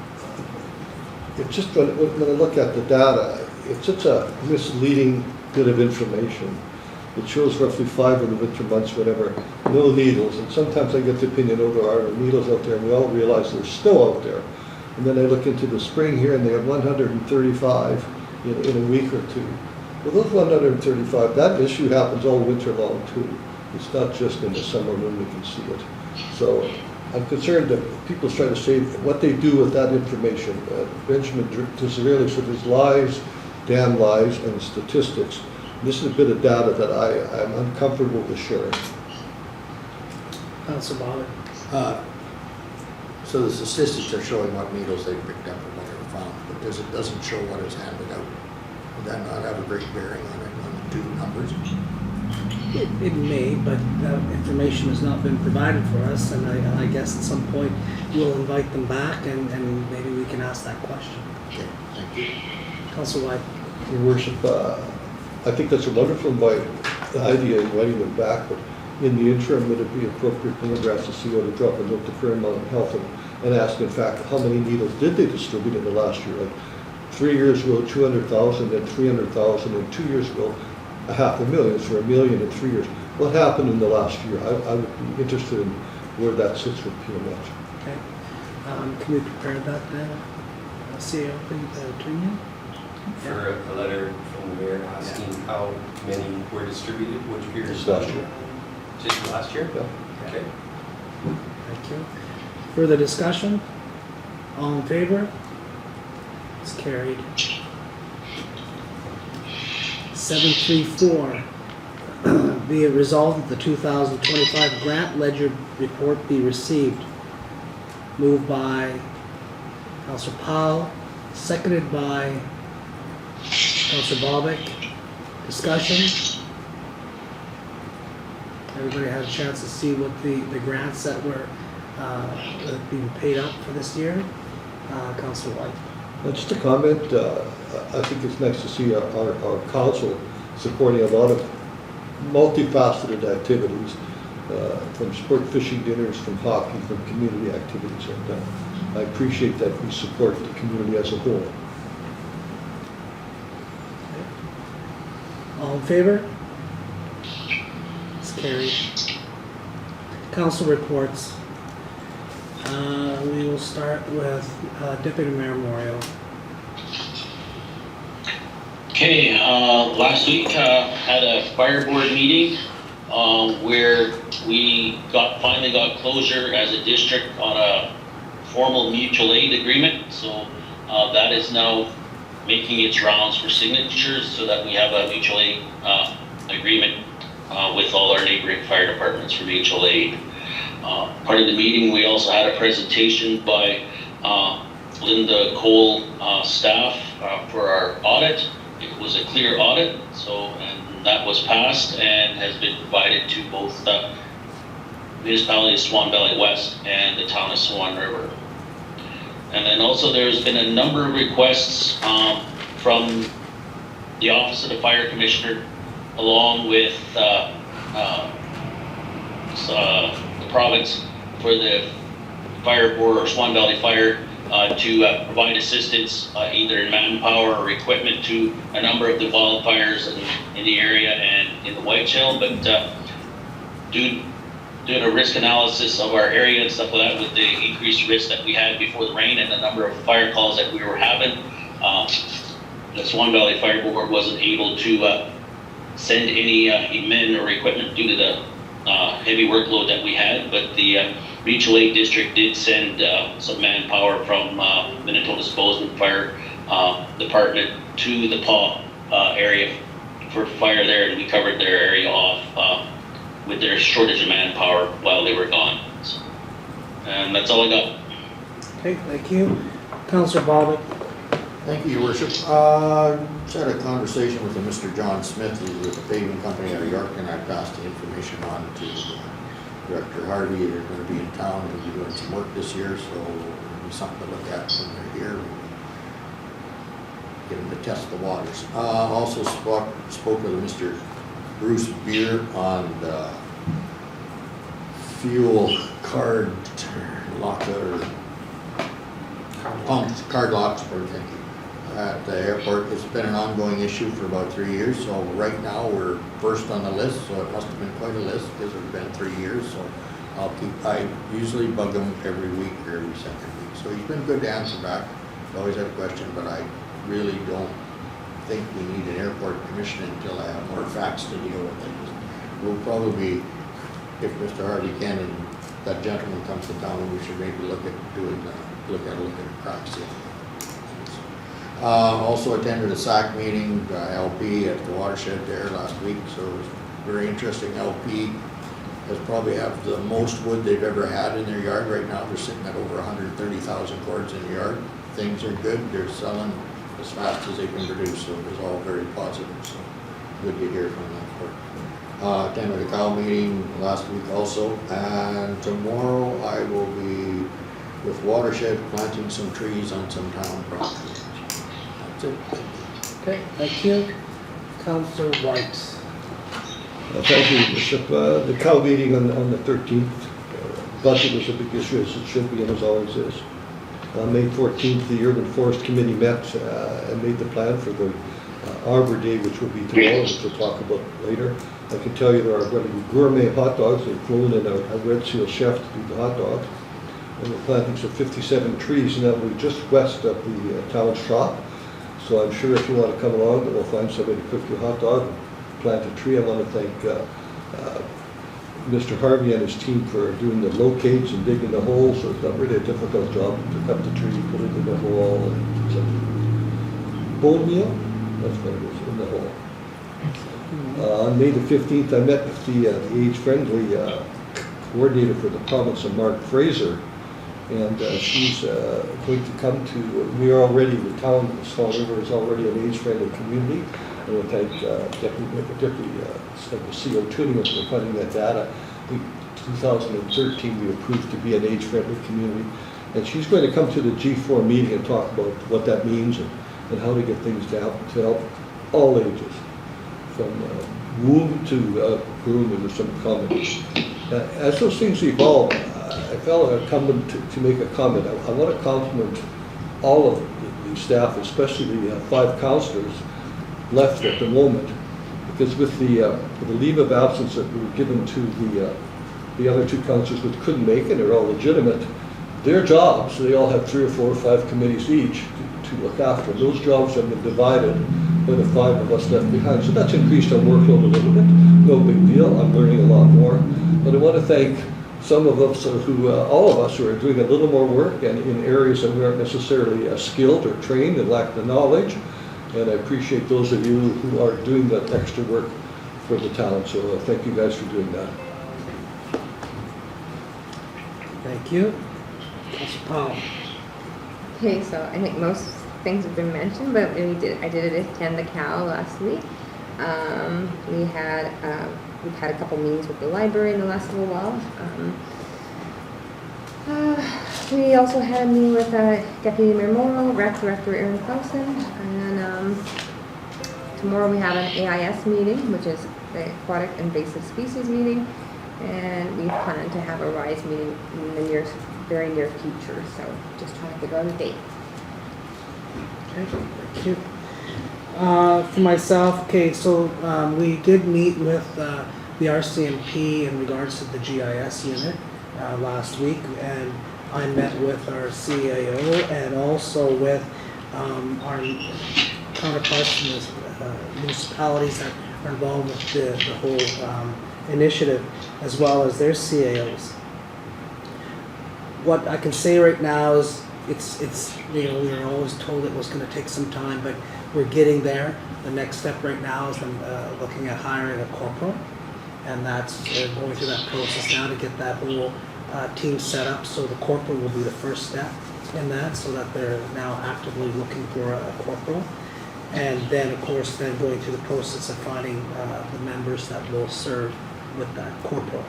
It's just when I look at the data, it's such a misleading bit of information. It shows roughly 5 of the winter months, whatever, no needles. And sometimes I get the opinion, oh, there are no needles out there, and we all realize they're still out there. And then I look into the spring here, and they have 135 in a week or 2. Well, those 135, that issue happens all winter long, too. It's not just in the summer when we can see it. So I'm concerned that people try to say what they do with that information. Benjamin Disraeli said there's lies, damn lies, and statistics. This is a bit of data that I'm uncomfortable with sharing. Councillor Bobick? So the statistics are showing what needles they picked up and what they found, but it doesn't show what is handed out. Would that not have a great bearing on it, on the 2 numbers? It may, but that information has not been provided for us, and I guess at some point we'll invite them back and maybe we can ask that question. Okay, thank you. Councillor Whyte? Your Worship, I think that's a wonderful idea, inviting them back, but in the interim, would it be appropriate for the to see what to drop a note to Prairie Mountain Health and ask, in fact, how many needles did they distribute in the last year? Like 3 years ago, 200,000, then 300,000, and 2 years ago, 500,000, so $1 million in 3 years. What happened in the last year? I would be interested in where that sits with PMH. Okay. Can we prepare that then? See, open the Tewnion? For a letter from the mayor asking how many were distributed, which period? Just last year. Just last year? Yeah. Okay. Thank you. Further discussion? All in favor? It's carried. 734, be it resolved that the 2025 grant ledger report be received. Moved by Councillor Powell, seconded by Councillor Bobick. Discussion? Everybody had a chance to see what the grants that were being paid up for this year. Councillor Whyte. Just a comment, I think it's nice to see our council supporting a lot of multifaceted activities, from sport fishing dinners, from hockey, from community activities, and I appreciate that we support the community as a whole. All in favor? It's carried. Council reports. We will start with Deputy Mayor Moriaux. Okay, last week had a fire board meeting where we finally got closure as a district on a formal mutual aid agreement. So that is now making its rounds for signatures so that we have a mutual aid agreement with all our neighboring fire departments for mutual aid. Part of the meeting, we also had a presentation by Linda Cole staff for our audit. It was a clear audit, and that was passed and has been provided to both the municipality of Swan Valley West and the town of Swan River. And then also there's been a number of requests from the Office of the Fire Commissioner along with the province for the fire board or Swan Valley Fire to provide assistance either in manpower or equipment to a number of the wildfires in the area and in the Whiteshell. But doing a risk analysis of our area and stuff like that with the increased risk that we had before the rain and the number of fire calls that we were having, the Swan Valley Fire Board wasn't able to send any men or equipment due to the heavy workload that we had, but the Mutual Aid District did send some manpower from Manitoba's Bozeman Fire Department to the Paw area for fire there, and we covered their area off with their shortage of manpower while they were gone. So, and that's all I got. Okay, thank you. Councillor Bobick. Thank you, Your Worship. Just had a conversation with a Mr. John Smith, who's with the paving company out of York, and I passed the information on to Director Harvey. They're going to be in town and be doing some work this year, so it'll be something to look at when they're here. Get them to test the waters. Also spoke with Mr. Bruce Beer on the fuel card locker, card locks, thank you, at the airport. It's been an ongoing issue for about 3 years, so right now we're first on the list, so it must have been quite a list because it's been 3 years, so I usually bug him every week or every second week. So he's been good to answer back. He always had a question, but I really don't think we need an airport commission until I have more facts to deal with things. We'll probably, if Mr. Harvey can and that gentleman comes to town, we should maybe look at crack sealing. Also attended a SAC meeting, LP at the watershed there last week, so it was very interesting. LP has probably have the most wood they've ever had in their yard right now. They're sitting at over 130,000 cords in the yard. Things are good. They're selling as fast as they can produce, so it was all very positive. So good to hear from that part. Attended a cow meeting last week also, and tomorrow I will be with Watershed planting some trees on some town property. That's it. Okay, thank you. Councillor Whyte. Thank you, Bishop. The cow meeting on the 13th, budget was a big issue, as it should be and as always is. On May 14th, the Urban Forest Committee met and made the plan for the Arbor Day, which will be tomorrow, which we'll talk about later. I can tell you there are going to be gourmet hot dogs. They've flown in a Red Seal chef to do the hot dogs. And we're planting some 57 trees, and that will be just west of the town shop. So I'm sure if you want to come along, we'll find somebody to cook you a hot dog and plant a tree. I want to thank Mr. Harvey and his team for doing the locates and digging the holes. So it's not really a difficult job to cut the tree, put it in the hole, and some bone meal. That's what it is, in the hole. On May the 15th, I met with the age-friendly coordinator for the province of Mark Fraser, and she's going to come to, the town of Swan River is already an age-friendly community. I want to thank Deputy CO Tewnion for funding that data. In 2013, we approved to be an age-friendly community, and she's going to come to the G4 meeting and talk about what that means and how to get things to help all ages, from womb to groom, and there's some comments. As those things evolve, I felt incumbent to make a comment. I want to compliment all of the staff, especially the 5 councillors left at the moment, because with the leave of absence that we were given to the other 2 councillors which couldn't make it, they're all legitimate, their jobs, they all have 3 or 4 or 5 committees each to look after. Those jobs have been divided by the 5 of us left behind. So that's increased our workload a little bit. No big deal. I'm learning a lot more. But I want to thank some of us all of us who are doing a little more work and in areas that we aren't necessarily skilled or trained and lack the knowledge. And I appreciate those of you who are doing that extra work for the town. So thank you guys for doing that. Thank you. Councillor Powell. Okay, so I think most things have been mentioned, but I did attend the COW last week. We've had a couple meetings with the library in the last little while. We also had a meeting with Deputy Mayor Moriaux, Rec Director Aaron Clausen, and tomorrow we have an AIS meeting, which is the Aquatic Invasive Species meeting, and we plan to have a RISE meeting in the very near future, so just trying to figure out a date. Okay, thank you. For myself, okay, so we did meet with the RCMP in regards to the GIS unit last week, and I met with our CAO and also with our counterparts in the municipalities that are involved with the whole initiative, as well as their CAOs. What I can say right now is it's we were always told it was going to take some time, but we're getting there. The next step right now is looking at hiring a corporal, and that's going through that process now to get that whole team set up. So the corporal will be the first step in that, so that they're now actively looking for a corporal. And then, of course, then going through the process of finding the members that will serve with that corporal.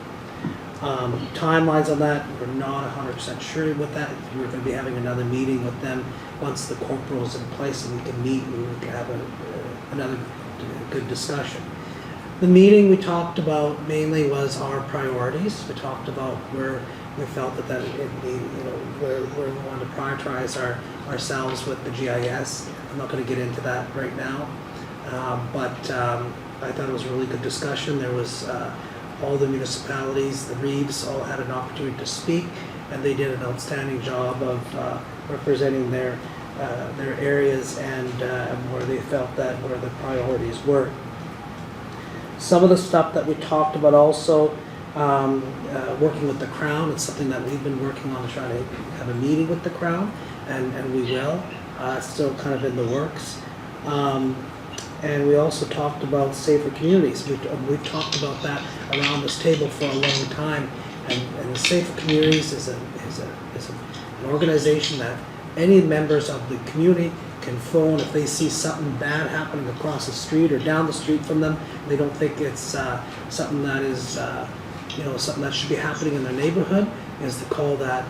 Timelines on that, we're not 100% sure with that. We're going to be having another meeting with them once the corporal is in place, and we can meet and we can have another good discussion. The meeting we talked about mainly was our priorities. We talked about where we felt where we wanted to prioritize ourselves with the GIS. I'm not going to get into that right now, but I thought it was a really good discussion. There was all the municipalities, the Reeves, all had an opportunity to speak, and they did an outstanding job of representing their areas and where they felt that where the priorities were. Some of the stuff that we talked about also, working with the Crown, it's something that we've been working on to try to have a meeting with the Crown, and we will. It's still kind of in the works. And we also talked about safer communities. We've talked about that around this table for a long time. And the Safer Communities is an organization that any members of the community can phone if they see something bad happening across the street or down the street from them. They don't think it's something that is something that should be happening in their neighborhood, is to call that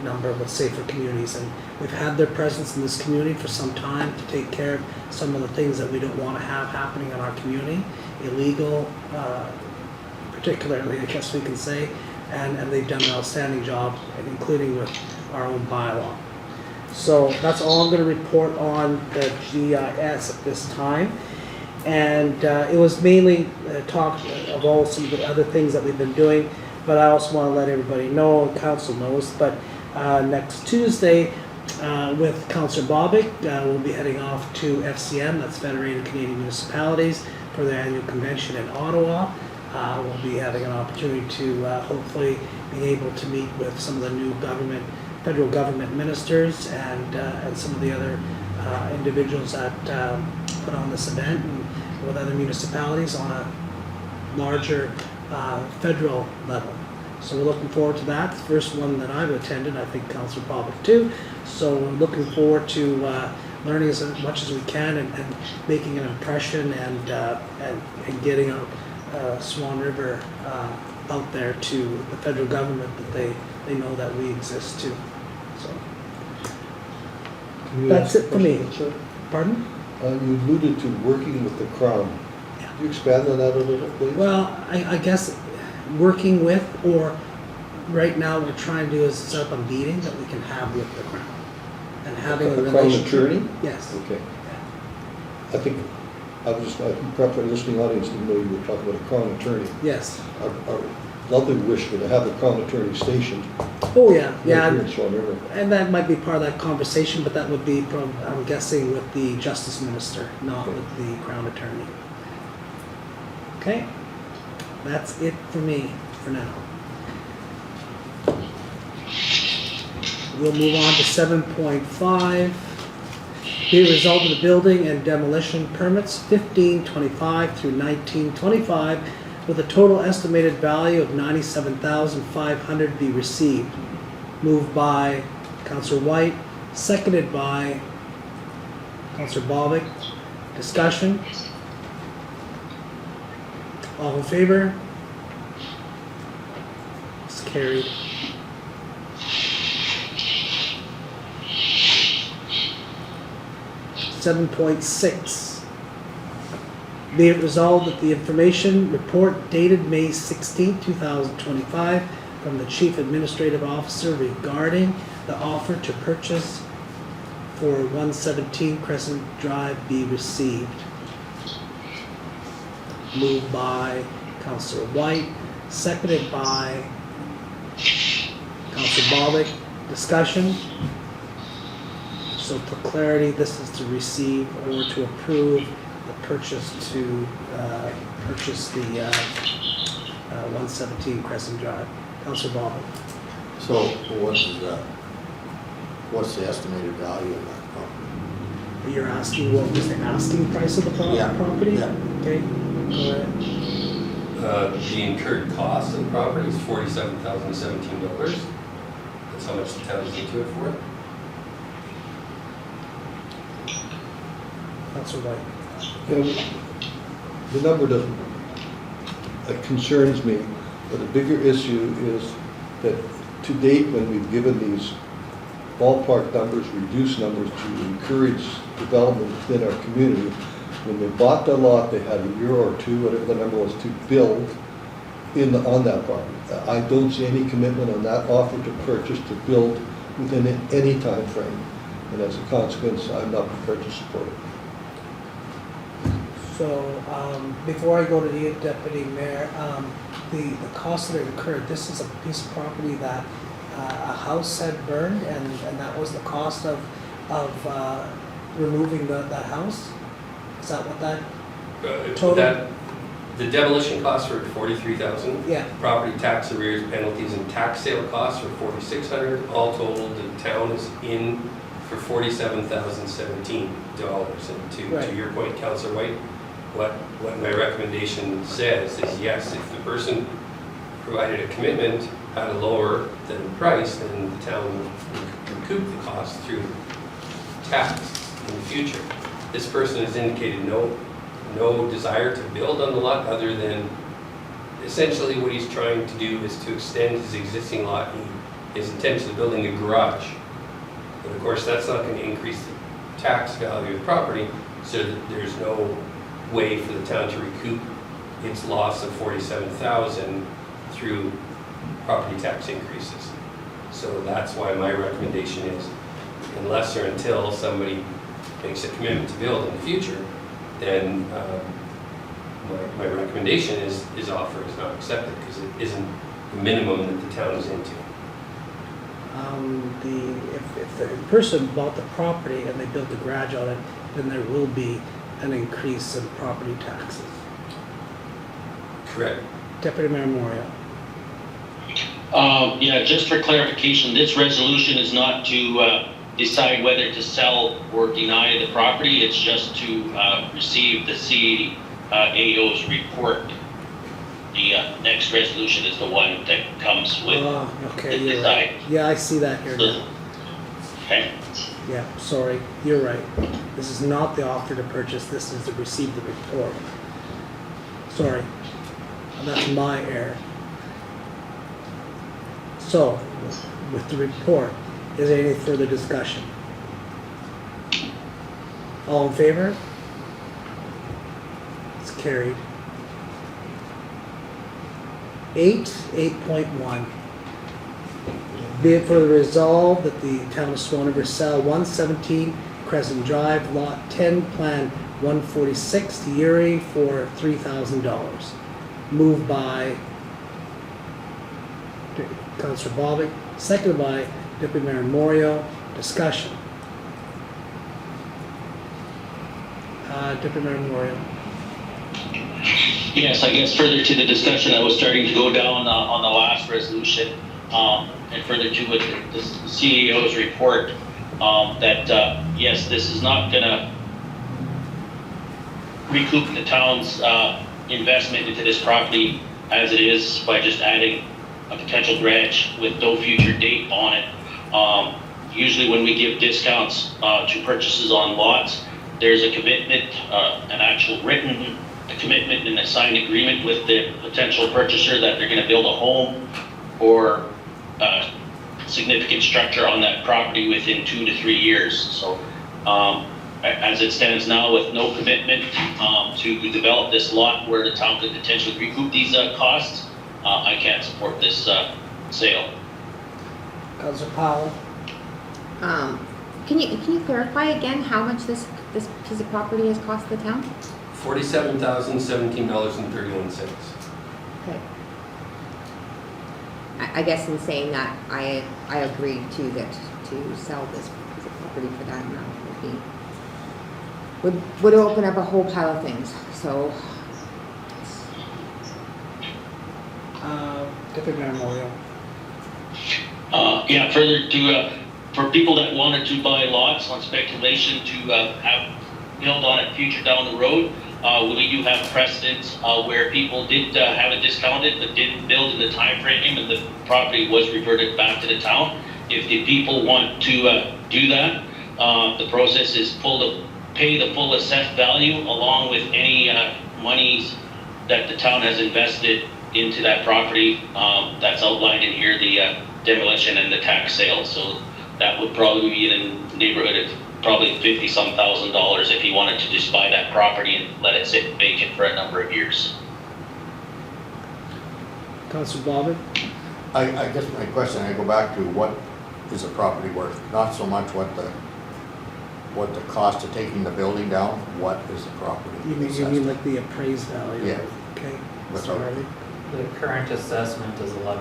number with Safer Communities. And we've had their presence in this community for some time to take care of some of the things that we don't want to have happening in our community, illegal, particularly, I guess we can say, and they've done an outstanding job, including with our own bylaw. So that's all I'm going to report on the GIS at this time. And it was mainly talk of all some of the other things that we've been doing, but I also want to let everybody know, and council knows, but next Tuesday with Councillor Bobick, we'll be heading off to FCM, that's Federated Canadian Municipalities, for their annual convention in Ottawa. We'll be having an opportunity to hopefully be able to meet with some of the new federal government ministers and some of the other individuals that put on this event, and with other municipalities on a larger federal level. So we're looking forward to that. The first one that I've attended, I think Councillor Bobick too. So we're looking forward to learning as much as we can and making an impression and getting Swan River out there to the federal government, that they know that we exist too. So that's it for me. Sir? Pardon? You alluded to working with the Crown. Yeah. Can you expand on that a little, please? Well, I guess working with, or right now what we're trying to do is set up a meeting that we can have with the Crown. And having a Crown relationship. attorney? Yes. Okay. I think, perhaps our listening audience didn't know you were talking about a Crown attorney. Yes. lovely wish to have the Crown Attorney stationed Oh, yeah, right yeah. here in Swan River. And that might be part of that conversation, but that would be, I'm guessing, with the Justice Minister, not with the Crown Attorney. Okay? That's it for me, for now. We'll move on to 7.5. Be a result of the building and demolition permits 1525 through 1925 with a total estimated value of $97,500 be received. Moved by Councillor Whyte, seconded by Councillor Bobick. Discussion? All in favor? It's carried. $7.6. Be it resolved that the information report dated May 16, 2025 from the Chief Administrative Officer regarding the offer to purchase for 117 Crescent Drive be received. Moved by Councillor Whyte, seconded by Councillor Bobick. Discussion? So for clarity, this is to receive or to approve the purchase to purchase the 117 Crescent Drive. Councillor Bobick. So what's the estimated value of that property? You're asking what was the asking price of the Yeah, property? yeah. Okay, go ahead. The incurred cost of the property is $47,017. That's how much the town is into it for. Councillor Whyte. The number doesn't, it concerns me, but the bigger issue is that to date, when we've given these ballpark numbers, reduced numbers to encourage development within our community, when they bought the lot, they had a year or two, whatever the number was, to build on that property. I don't see any commitment on that offer to purchase to build within any time frame, and as a consequence, I'm not prepared to support it. So, before I go to the Deputy Mayor, the costs that are incurred, this is a piece of property that a house had burned, and that was the cost of removing that house? Is that what that, Total? The demolition costs were $43,000. yeah, Property tax arrears, penalties, and tax sale costs were $4,600. All totaled, the town is in for $47,017. And to Right. your point, Councillor Whyte, what my recommendation says is yes, if the person provided a commitment at a lower than price, then the town would recoup the cost through tax in the future. This person has indicated no desire to build on the lot other than essentially what he's trying to do is to extend his existing lot. His intention of building a garage. But of course, that's not going to increase the tax value of the property, so that there's no way for the town to recoup its loss of $47,000 through property tax increases. So that's why my recommendation is, unless or until somebody makes a commitment to build in the future, then my recommendation is offer is not accepted because it isn't the minimum that the town is into. if the person bought the property and they built a garage on it, then there will be an increase in property taxes. Correct. Deputy Mayor Moriaux. Yeah, just for clarification, this resolution is not to decide whether to sell or deny the property. It's just to receive the CAO's report. The next resolution is the one that comes with Okay, the you're decide. right. Yeah, I see that here now. Okay. Yeah, sorry, you're right. This is not the offer to purchase, this is to receive the report. Sorry, that's my error. So, with the report, is there any further discussion? All in favor? It's carried. 8.1. Be it further resolved that the town of Swan River sell 117 Crescent Drive, Lot 10, Plan 146 to Uri for $3,000. Moved by Councillor Bobick, seconded by Deputy Mayor Moriaux. Discussion. Deputy Mayor Moriaux. Yes, I guess further to the discussion that was starting to go down on the last resolution, and further to what the CEO's report, that, yes, this is not gonna recoup the town's investment into this property as it is by just adding a potential branch with no future date on it. Usually when we give discounts to purchases on lots, there's a commitment, an actual written commitment and a signed agreement with the potential purchaser that they're gonna build a home or a significant structure on that property within 2 to 3 years. So as it stands now with no commitment to develop this lot where the town could potentially recoup these costs, I can't support this sale. Councillor Powell. Can you clarify again how much this piece of property has cost the town? $47,017.31. Okay. I guess in saying that, I agree too that to sell this piece of property for that amount would open up a whole pile of things, so. Deputy Mayor Moriaux. Yeah, further to, for people that wanted to buy lots on speculation to have build on it future down the road, we do have precedents where people did have it discounted but didn't build in the time frame and the property was reverted back to the town. If the people want to do that, the process is pay the full assessed value along with any monies that the town has invested into that property. That's outlined in here, the demolition and the tax sale. So that would probably be in the neighborhood of probably $50-some thousand if he wanted to just buy that property and let it sit vacant for a number of years. Councillor Bobick. I guess my question, I go back to what is a property worth? Not so much what the cost of taking the building down, what is the property? You mean like the appraised value? Yeah. Okay. What's Sorry. up? The current assessment is $11,000.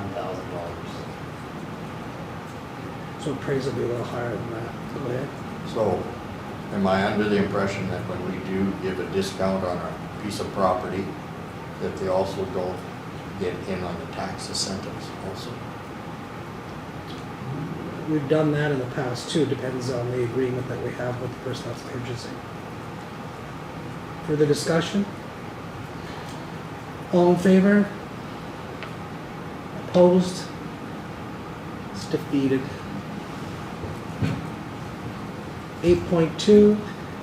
So appraised will be a little higher than that. Go ahead. So, am I under the impression that when we do give a discount on a piece of property, that they also don't get in on the tax incentives also? We've done that in the past too, depends on the agreement that we have with the person that's purchasing. Further discussion? All in favor? Opposed? It's defeated. 8.2,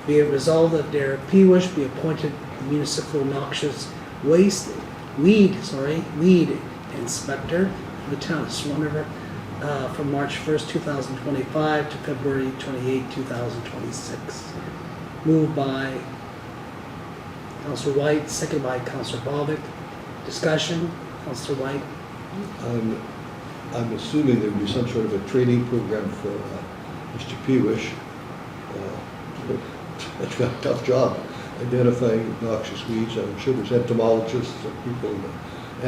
be it resolved that Darren Pewish be appointed municipal noxious weed inspector for the town of Swan River from March 1st, 2025 to February 28, 2026. Moved by Councillor Whyte, seconded by Councillor Bobick. Discussion, Councillor Whyte. I'm assuming there would be some sort of a training program for Mr. Pewish. That's got a tough job, identifying noxious weeds. I'm sure there's entomologists and people in the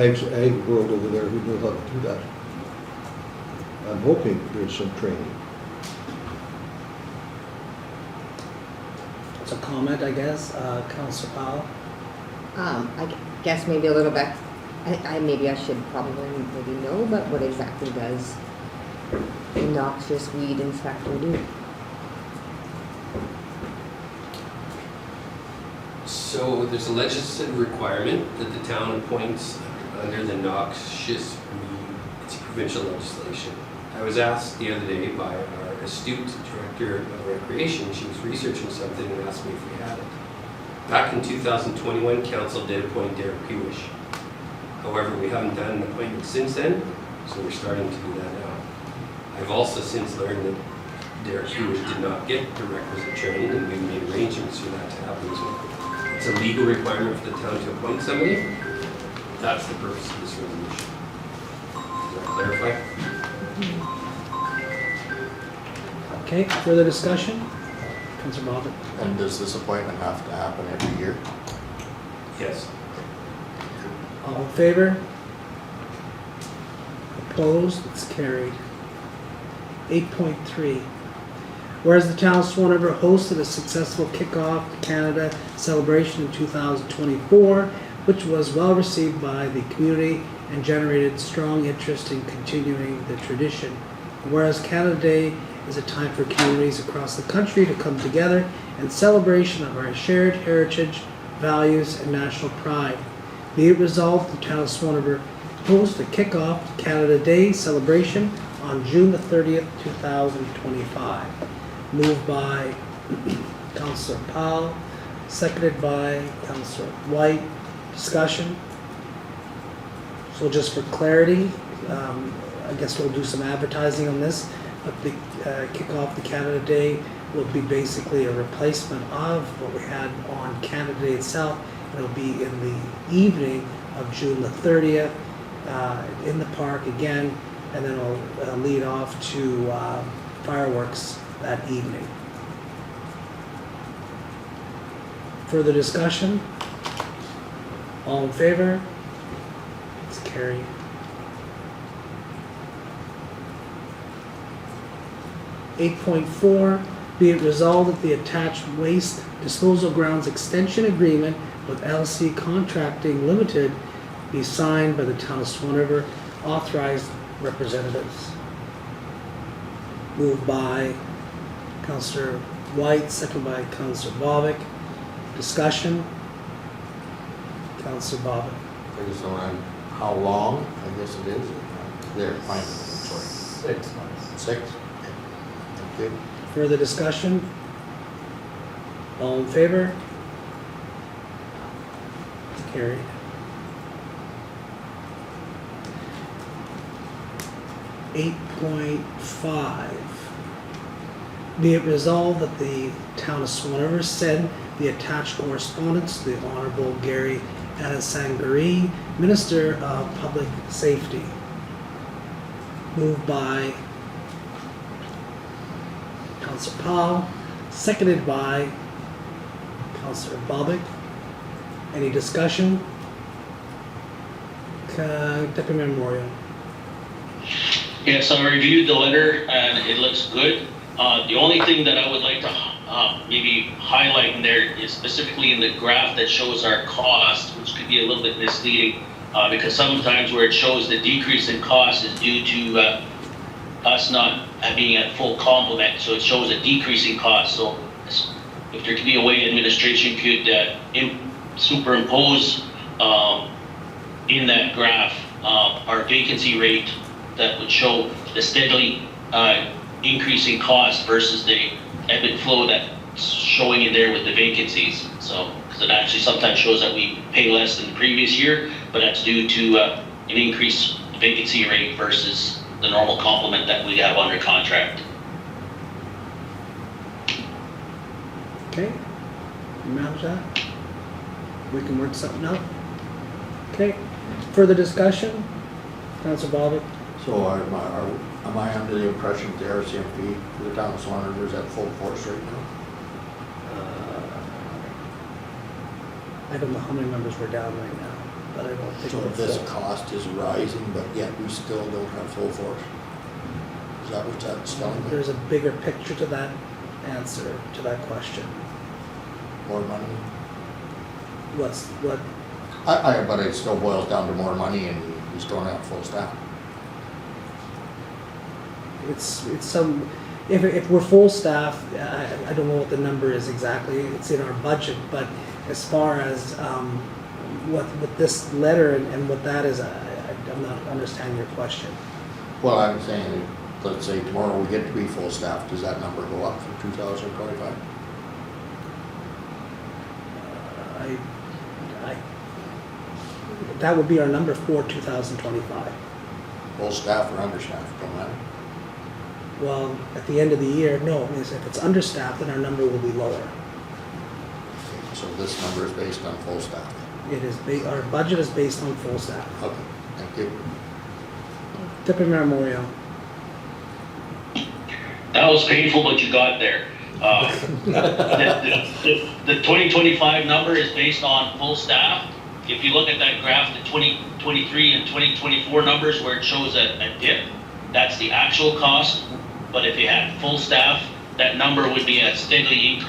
ag world over there who know how to do that. I'm hoping there's some training. It's a comment, I guess. Councillor Powell. I guess maybe a little bit, maybe I should probably maybe know, but what exactly does a noxious weed inspector do? So there's a legislative requirement that the town appoints under the noxious weed, it's provincial legislation. I was asked the other day by our astute director of recreation, she was researching something and asked me if we had it. Back in 2021, council did appoint Darren Pewish. However, we haven't done an appointment since then, so we're starting to do that now. I've also since learned that Darren Pewish did not get the requisite training, and we made arrangements for that to happen as well. It's a legal requirement for the town to appoint somebody. That's the purpose of this resolution. Does that clarify? Okay, further discussion? Councillor Bobick. And does this appointment have to happen every year? Yes. All in favor? Opposed? It's carried. 8.3. Whereas the town of Swan River hosted a successful kickoff to Canada celebration in 2024, which was well received by the community and generated strong interest in continuing the tradition. Whereas Canada Day is a time for communities across the country to come together in celebration of our shared heritage, values, and national pride. Be it resolved, the town of Swan River hosts a kickoff to Canada Day celebration on June the 30th, 2025. Moved by Councillor Powell, seconded by Councillor Whyte. Discussion. So just for clarity, I guess we'll do some advertising on this, but the kickoff the Canada Day will be basically a replacement of what we had on Canada Day itself. It'll be in the evening of June the 30th in the park again, and then it'll lead off to fireworks that evening. Further discussion? All in favor? It's carried. (8.4) Be it resolved that the attached waste disposal grounds extension agreement with LC Contracting Limited be signed by the town of Swan River authorized representatives. Moved by Councillor Whyte, second by Councillor Bobick. Discussion. Councillor Bobick. I just don't know how long, I guess it is. There, fine, sorry. 6 months. 6? Okay. Further discussion? All in favor? Carried. (8.5) Be it resolved that the town of Swan River send the attached correspondence to the Honorable Gary Anasangari, Minister of Public Safety. Moved by Councillor Powell, seconded by Councillor Bobick. Any discussion? Deputy Mayor Moriaux. Yes, I reviewed the letter and it looks good. The only thing that I would like to maybe highlight in there is specifically in the graph that shows our cost, which could be a little bit misleading because sometimes where it shows the decrease in cost is due to us not being at full complement, so it shows a decrease in cost. So if there could be a way administration could superimpose in that graph our vacancy rate that would show the steadily increasing cost versus the ebb and flow that's showing in there with the vacancies. So, because it actually sometimes shows that we pay less than the previous year, but that's due to an increased vacancy rate versus the normal complement that we have under contract. Okay, you manage that? We can work something out. Okay, further discussion? Councillor Bobick? So am I under the impression that the RCMP for the town of Swan River is at full force right now? I don't know how many members we're down right now, but I don't think So we're if this full. cost is rising, but yet we still don't have full force? Is that what that's telling me? There's a bigger picture to that answer, to that question. More money? What, But it still boils down to more money and we still don't have full staff. it's some, if we're full staff, I don't know what the number is exactly, it's in our budget, but as far as what this letter and what that is, I'm not understanding your question. Well, I'm saying, let's say tomorrow we get to be full staff, does that number go up for 2025? That would be our number for 2025. Full staff or understaffed, don't matter. Well, at the end of the year, no, if it's understaffed, then our number will be lower. So this number is based on full staff. It is, our budget is based on full staff. Okay, thank you. Deputy Mayor Moriaux. That was painful, but you got there. The 2025 number is based on full staff, if you look at that graph, the 2023 and 2024 numbers where it shows a dip, that's the actual cost. But if you had full staff, that number would be a steadily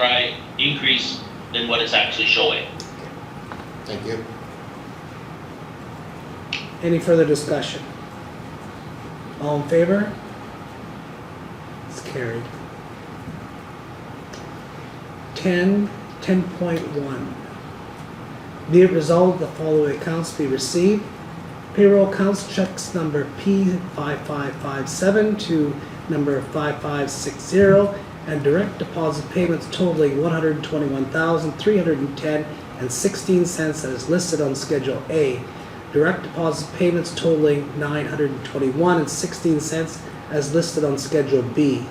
increase than what it's actually showing. Thank you. Any further discussion? All in favor? It's carried. 10.1. Be it resolved, the following accounts be received. Payroll accounts checks number P5557 to number 5560 and direct deposit payments totaling $121,310.16 as listed on Schedule A. Direct deposit payments totaling $921.16 as listed on Schedule B.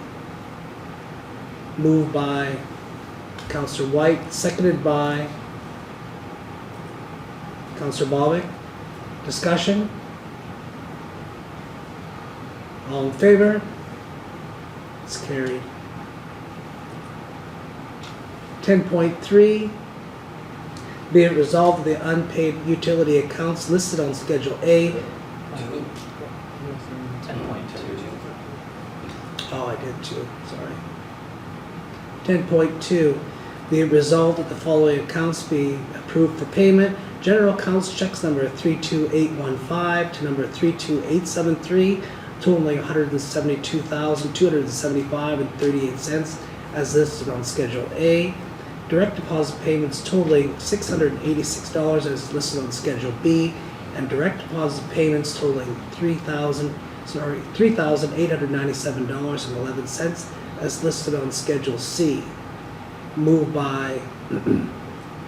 Moved by Councillor Whyte, seconded by Councillor Bobick. Discussion? All in favor? It's carried. 10.3. Be it resolved that the unpaid utility accounts listed on Schedule A. 10.2. Oh, I did too, sorry. 10.2. Be it resolved that the following accounts be approved for payment. General accounts checks number 32815 to number 32873, totaling $172,275.38 as listed on Schedule A. Direct deposit payments totaling $686 as listed on Schedule B, and direct deposit payments totaling $3,897.11 as listed on Schedule C. Moved by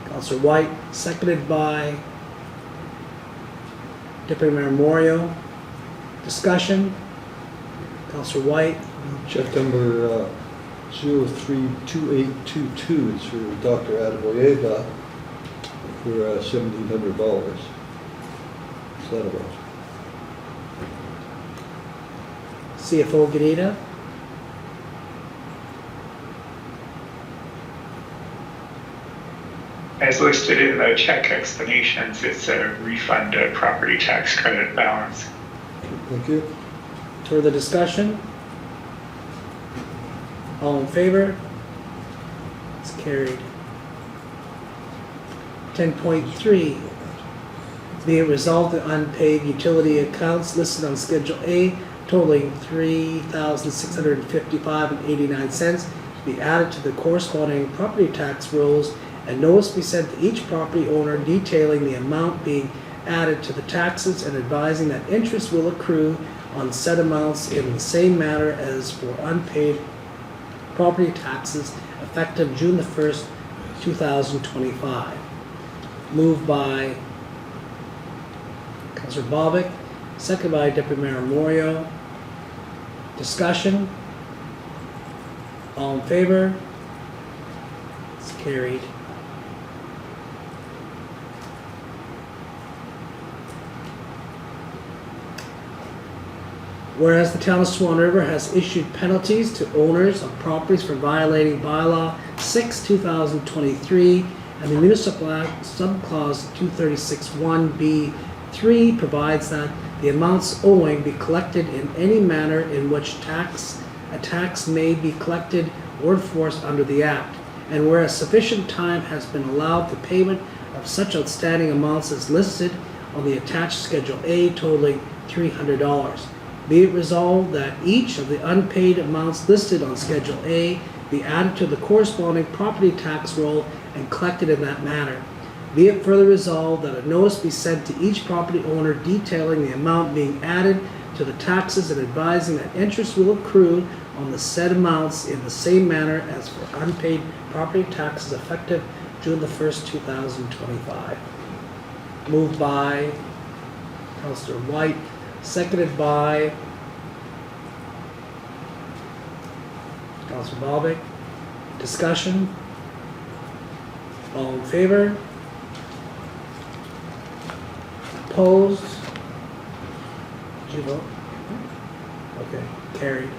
Councillor Whyte, seconded by Deputy Mayor Moriaux. Discussion? Councillor Whyte. Check number 032822 is for Dr. Adeboyeva for $1,700. What's that about? CFO Gnida. As listed in the check explanations, it's a refund of property tax credit balance. Thank you. Further discussion? All in favor? It's carried. 10.3. Be it resolved that unpaid utility accounts listed on Schedule A totaling $3,655.89 be added to the corresponding property tax rolls, and notice be sent to each property owner detailing the amount being added to the taxes and advising that interest will accrue on said amounts in the same manner as for unpaid property taxes effective June the 1st, 2025. Moved by Councillor Bobick, seconded by Deputy Mayor Moriaux. Discussion? All in favor? It's carried. Whereas the town of Swan River has issued penalties to owners of properties for violating bylaw 6, 2023, and the Municipal Act subclause 236(1)(b)(3) provides that the amounts owing be collected in any manner in which a tax may be collected or enforced under the Act. And whereas sufficient time has been allowed for payment of such outstanding amounts as listed on the attached Schedule A totaling $300. Be it resolved that each of the unpaid amounts listed on Schedule A be added to the corresponding property tax roll and collected in that manner. Be it further resolved that a notice be sent to each property owner detailing the amount being added to the taxes and advising that interest will accrue on the said amounts in the same manner as for unpaid property taxes effective June the 1st, 2025. Moved by Councillor Whyte, seconded by Councillor Bobick. Discussion? All in favor? Opposed? Did you vote? Okay, carried.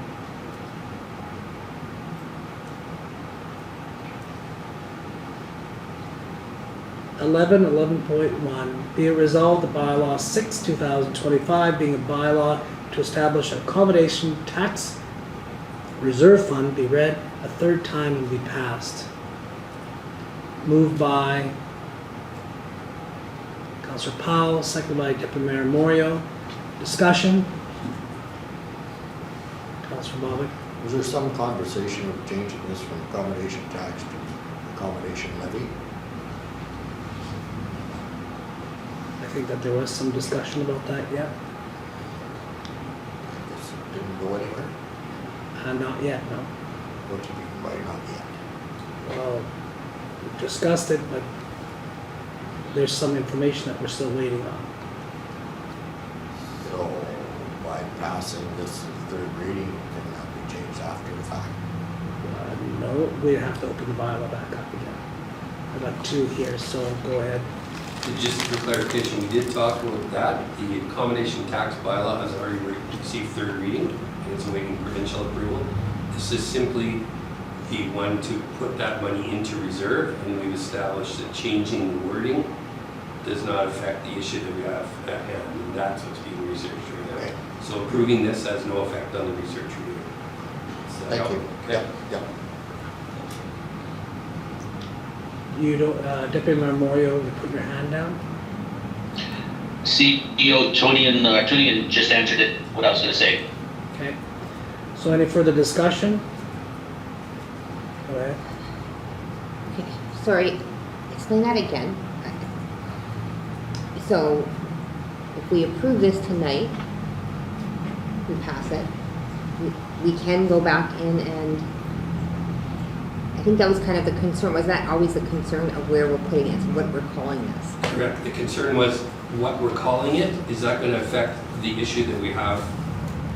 11.1, be it resolved, the bylaw 6, 2025, being a bylaw to establish an accommodation tax reserve fund, be read a third time and be passed. Moved by Councillor Powell, seconded by Deputy Mayor Moriaux. Discussion? Councillor Bobick? Was there some conversation of changing this from accommodation tax to accommodation levy? I think that there was some discussion about that, yeah. This didn't go anywhere? Not yet, no. What do you mean by not yet? Well, we've discussed it, but there's some information that we're still waiting on. So by passing this third reading, can that be changed after the fact? No, we have to open the bylaw back up again. I've got two here, so go ahead. Just for clarification, we did talk about that. The accommodation tax bylaw has already received third reading, and it's awaiting provincial approval. This is simply the one to put that money into reserve, and we've established that changing the wording does not affect the issue that we have at hand, and that's what's being researched right Okay. now. So approving this has no effect on the research review. Does that Thank help? you. Okay. Yep. You don't, Deputy Mayor Moriaux, you put your hand down? CEO Tewnion just answered it, what I was gonna say. Okay. So any further discussion? Go ahead. Okay, sorry, explain that again. So, if we approve this tonight, we pass it, we can go back in and, I think that was kind of the concern, was that always the concern of where we're putting it, what we're calling this? Correct. The concern was what we're calling it, is that going to affect the issue that we have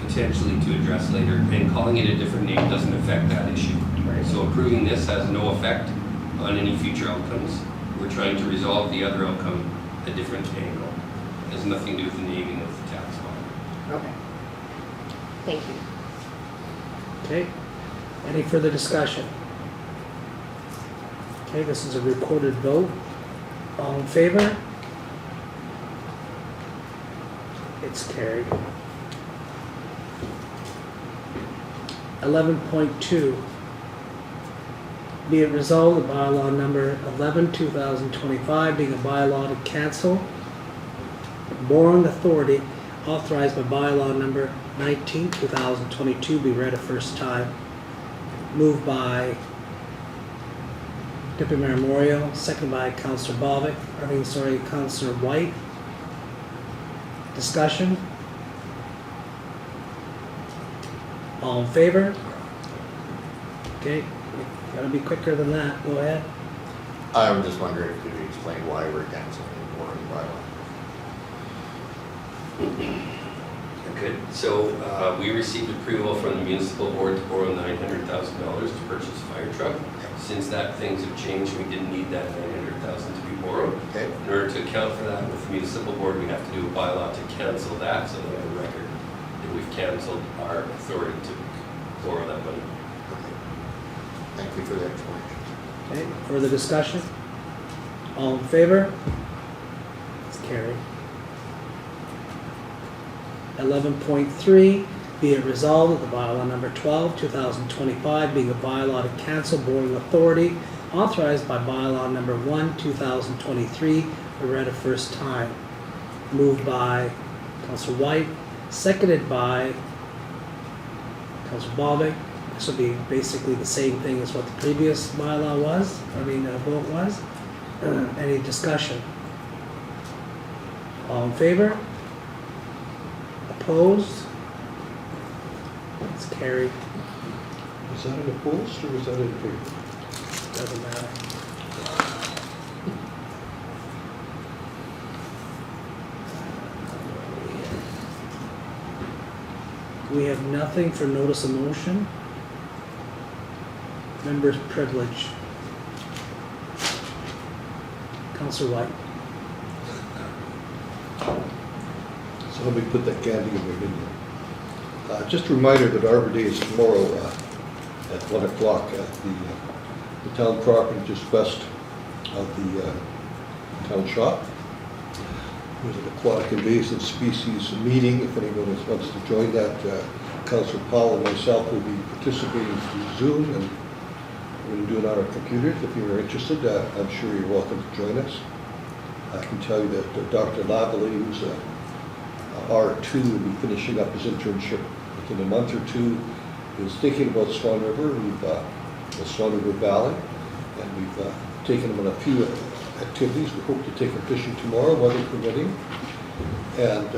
potentially to address later? And calling it a different name doesn't affect that issue. So approving this has no effect on any future outcomes. We're trying to resolve the other outcome a different angle. It has nothing to do with the naming of the tax law. Okay. Thank you. Okay. Any further discussion? Okay, this is a recorded vote. All in favor? It's carried. 11.2. Be it resolved that bylaw number 11, 2025, being a bylaw to cancel borrowing authority authorized by bylaw number 19, 2022, be read a first time. Moved by Deputy Mayor Moriaux, second by Councillor Councillor Whyte. Discussion? All in favor? Okay, gotta be quicker than that, go ahead. I'm just wondering, could you explain why we're canceling the borrowing bylaw? Okay, so we received approval from the municipal board to borrow $900,000 to purchase a fire truck. Since that, things have changed, we didn't need that $900,000 to be borrowed. Okay. In order to account for that with the municipal board, we have to do a bylaw to cancel that, so that we have a record that we've canceled our authority to borrow that money. Okay. Thank you for the explanation. Okay, further discussion? All in favor? It's carried. 11.3, be it resolved that the bylaw number 12, 2025, being a bylaw to cancel borrowing authority authorized by bylaw number 1, 2023, be read a first time. Moved by Councillor Whyte, seconded by Councillor Bobick. This will be basically the same thing as what the previous bylaw was, vote was. Any discussion? All in favor? Opposed? It's carried. Is that an opposed or is that in favor? Doesn't matter. We have nothing for notice of motion. Members' privilege. Councillor Whyte. So let me put that candy in my video. Just a reminder that Arbor Day is tomorrow at 1 o'clock at the town property just west of the town shop. There's an aquatic invasive species meeting. If anyone wants to join that, Councillor Powell and myself will be participating through Zoom, and we're going to do it on our computers. If you're interested, I'm sure you're welcome to join us. I can tell you that Dr. Lavalley, who's R2, will be finishing up his internship within a month or two, is thinking about Swan River. The Swan River Valley, and we've taken him on a few activities. We hope to take him fishing tomorrow, weather permitting, and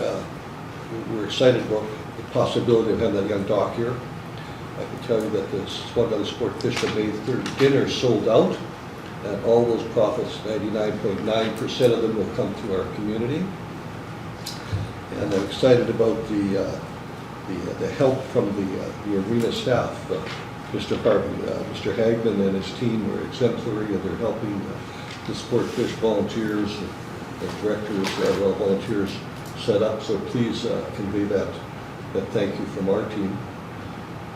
we're excited about the possibility of having that young dock here. I can tell you that the Swan Valley Sport Fisherman May 3rd dinner sold out, and all those profits, 99.9% of them, will come to our community. And I'm excited about the help from the arena staff. Mr. Harvey, Mr. Hagman and his team are exemplary, and they're helping the sport fish volunteers and directors, volunteers set up. So please convey that thank you from our team.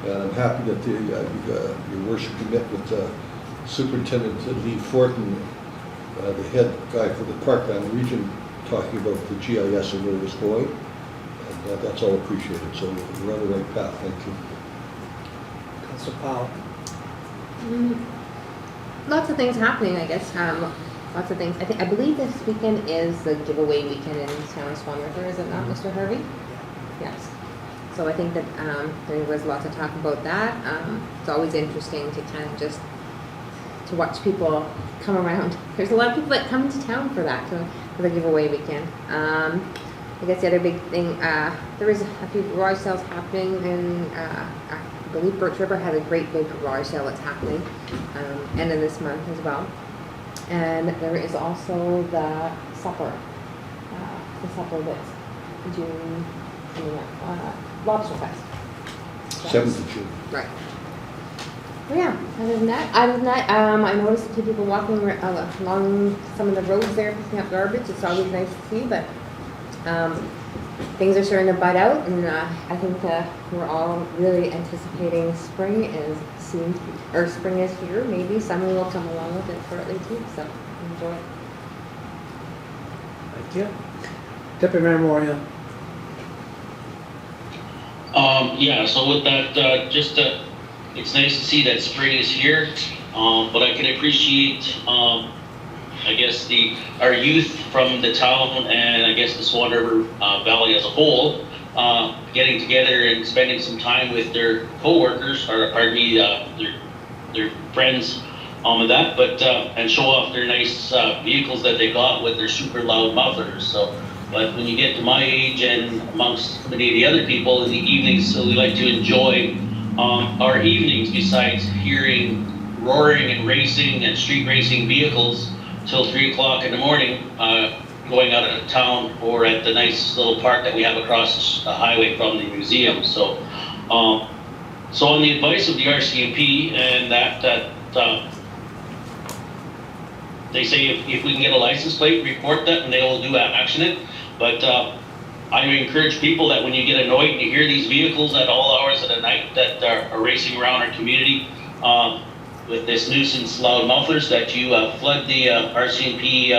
And I'm happy that your worship you met with Superintendent Lee Fortin, the head guy for the Parkland region, talking about the GIS and where it was going. And that's all appreciated. So we're on the right path. Thank you. Councillor Powell. Lots of things happening, I guess. Lots of things. I believe this weekend is the giveaway weekend in town, Swan River, is it not, Mr. Harvey? Yes. So I think that there was lots of talk about that. It's always interesting to kind of just to watch people come around. There's a lot of people that come to town for that, for the giveaway weekend. I guess the other big thing, there is a few garage sales happening, and I believe Birch River has a great big garage sale that's happening end of this month as well. And there is also the supper that's June coming up, Lobster Fest. 7th of June. Right. Well, yeah, other than that, I noticed a few people walking along some of the roads there picking up garbage. It's always nice to see, but things are starting to bud out, and I think we're all really anticipating spring is soon, or spring is here. Maybe summer will come along with it shortly too, so enjoy it. Thank you. Deputy Mayor Moriaux. Yeah, so with that, it's nice to see that spring is here, but I can appreciate, I guess our youth from the town and I guess the Swan River Valley as a whole, getting together and spending some time with their co-workers, or pardon me, their friends with that, but and show off their nice vehicles that they got with their super loud mufflers. So, but when you get to my age and amongst many of the other people in the evenings, so we like to enjoy our evenings besides hearing roaring and racing and street racing vehicles till 3 o'clock in the morning, going out of town or at the nice little park that we have across the highway from the museum. So, so on the advice of the RCMP and that they say if we can get a license plate, report that, and they will do action it. But I encourage people that when you get annoyed and you hear these vehicles at all hours of the night that are racing around our community with this nuisance loud mufflers, that you flood the RCMP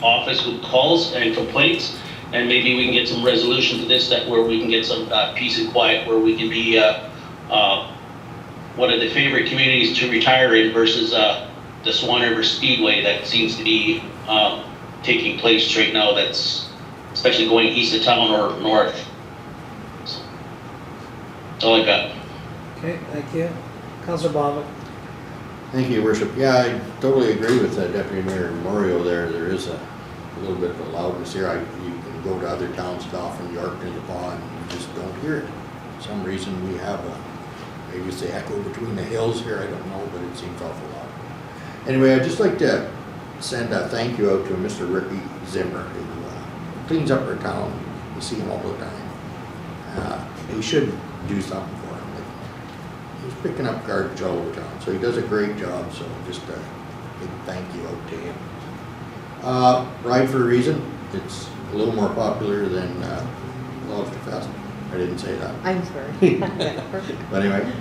office with calls and complaints, and maybe we can get some resolution to this, that where we can get some peace and quiet, where we can be one of the favorite communities to retire in versus the Swan River Speedway that seems to be taking place right now, that's especially going east of town or north. So, that's all I got. Okay, thank you. Councillor Bobick. Thank you, Your Worship. Yeah, I totally agree with Deputy Mayor Moriaux there. There is a little bit of a loudness here. You can go to other towns, Dauphin, York, and the Pond, and you just don't hear it. For some reason we have maybe it's the echo between the hills here, I don't know, but it seems awful loud. Anyway, I'd just like to send a thank you out to Mr. Ricky Zimmer, who cleans up our town. We see him all the time. We should do something for him. He's picking up garbage all over town, so he does a great job, so just a big thank you out to him. Ride for a Reason, it's a little more popular than Lobster Fest. I didn't say that. I'm sorry. Perfect. But anyway,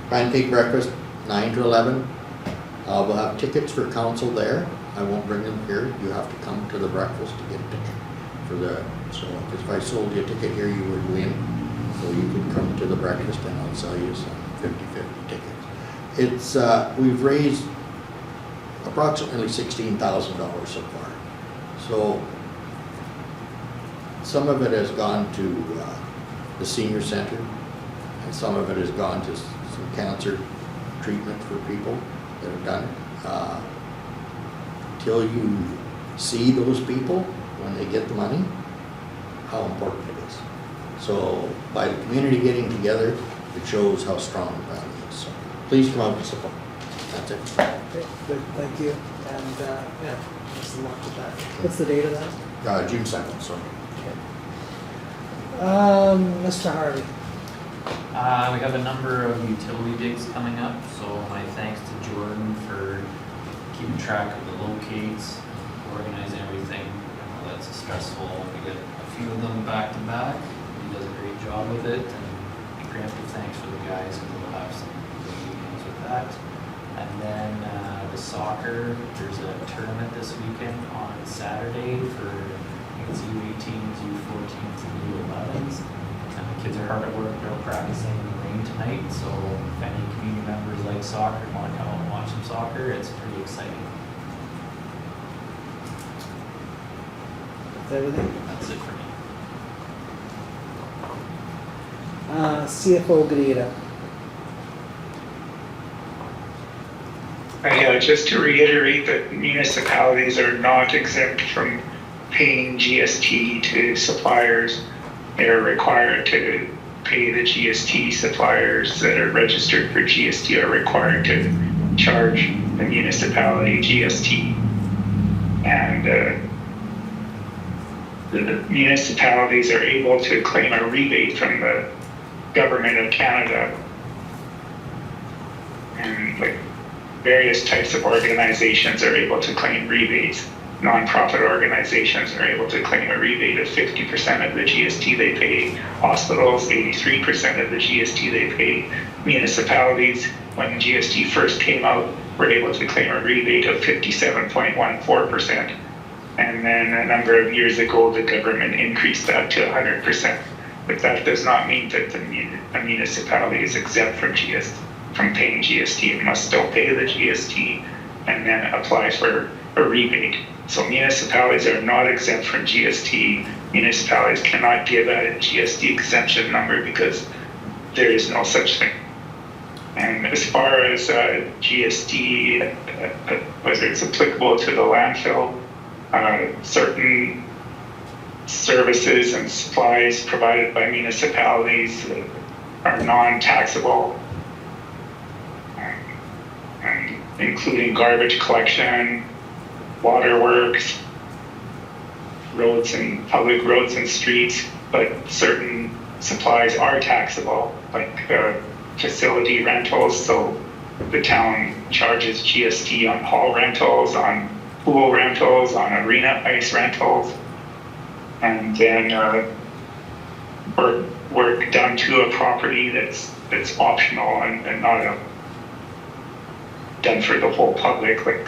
pancake breakfast, 9 to 11. We'll have tickets for council there. I won't bring them here. You have to come to the breakfast to get a ticket for the, so, because if I sold you a ticket here, you would win. So you can come to the breakfast and I'll sell you some 50/50 tickets. It's, we've raised approximately $16,000 so far. So some of it has gone to the senior center, and some of it has gone to some cancer treatment for people that have done it. Till you see those people when they get the money, how important it is. So by the community getting together, it shows how strong the valley is. So please come out and support. That's it. Okay, good, thank you. And, yeah, best of luck with that. What's the date of that? June 2nd, so. Mr. Harvey. We have a number of utility digs coming up, so my thanks to Jordan for keeping track of the locates, organizing everything. I know that's stressful. We get a few of them back to back. He does a great job with it, and preemptive thanks for the guys who will have some good meetings with that. And then the soccer, there's a tournament this weekend on Saturday for, I think it's U18s, U14s, and U11s. And the kids are hard at work, they're practicing in the rain tonight, so if any community members like soccer and want to come out and watch some soccer, it's pretty exciting. That's everything? That's it for me. CFO Gnida. Just to reiterate that municipalities are not exempt from paying GST to suppliers. They're required to pay the GST. Suppliers that are registered for GST are required to charge the municipality GST. And the municipalities are able to claim a rebate from the government of Canada. And like various types of organizations are able to claim rebates. Non-profit organizations are able to claim a rebate of 50% of the GST they pay. Hospitals, 83% of the GST they pay. Municipalities, when GST first came out, were able to claim a rebate of 57.14%. And then a number of years ago, the government increased that to 100%. But that does not mean that a municipality is exempt from paying GST. It must still pay the GST and then apply for a rebate. So municipalities are not exempt from GST. Municipalities cannot give out a GST exemption number because there is no such thing. And as far as GST, whether it's applicable to the landfill, certain services and supplies provided by municipalities are non-taxable, including garbage collection, waterworks, roads and public roads and streets, but certain supplies are taxable, like facility rentals. So the town charges GST on hall rentals, on pool rentals, on arena ice rentals, and then work done to a property that's optional and not done for the whole public, like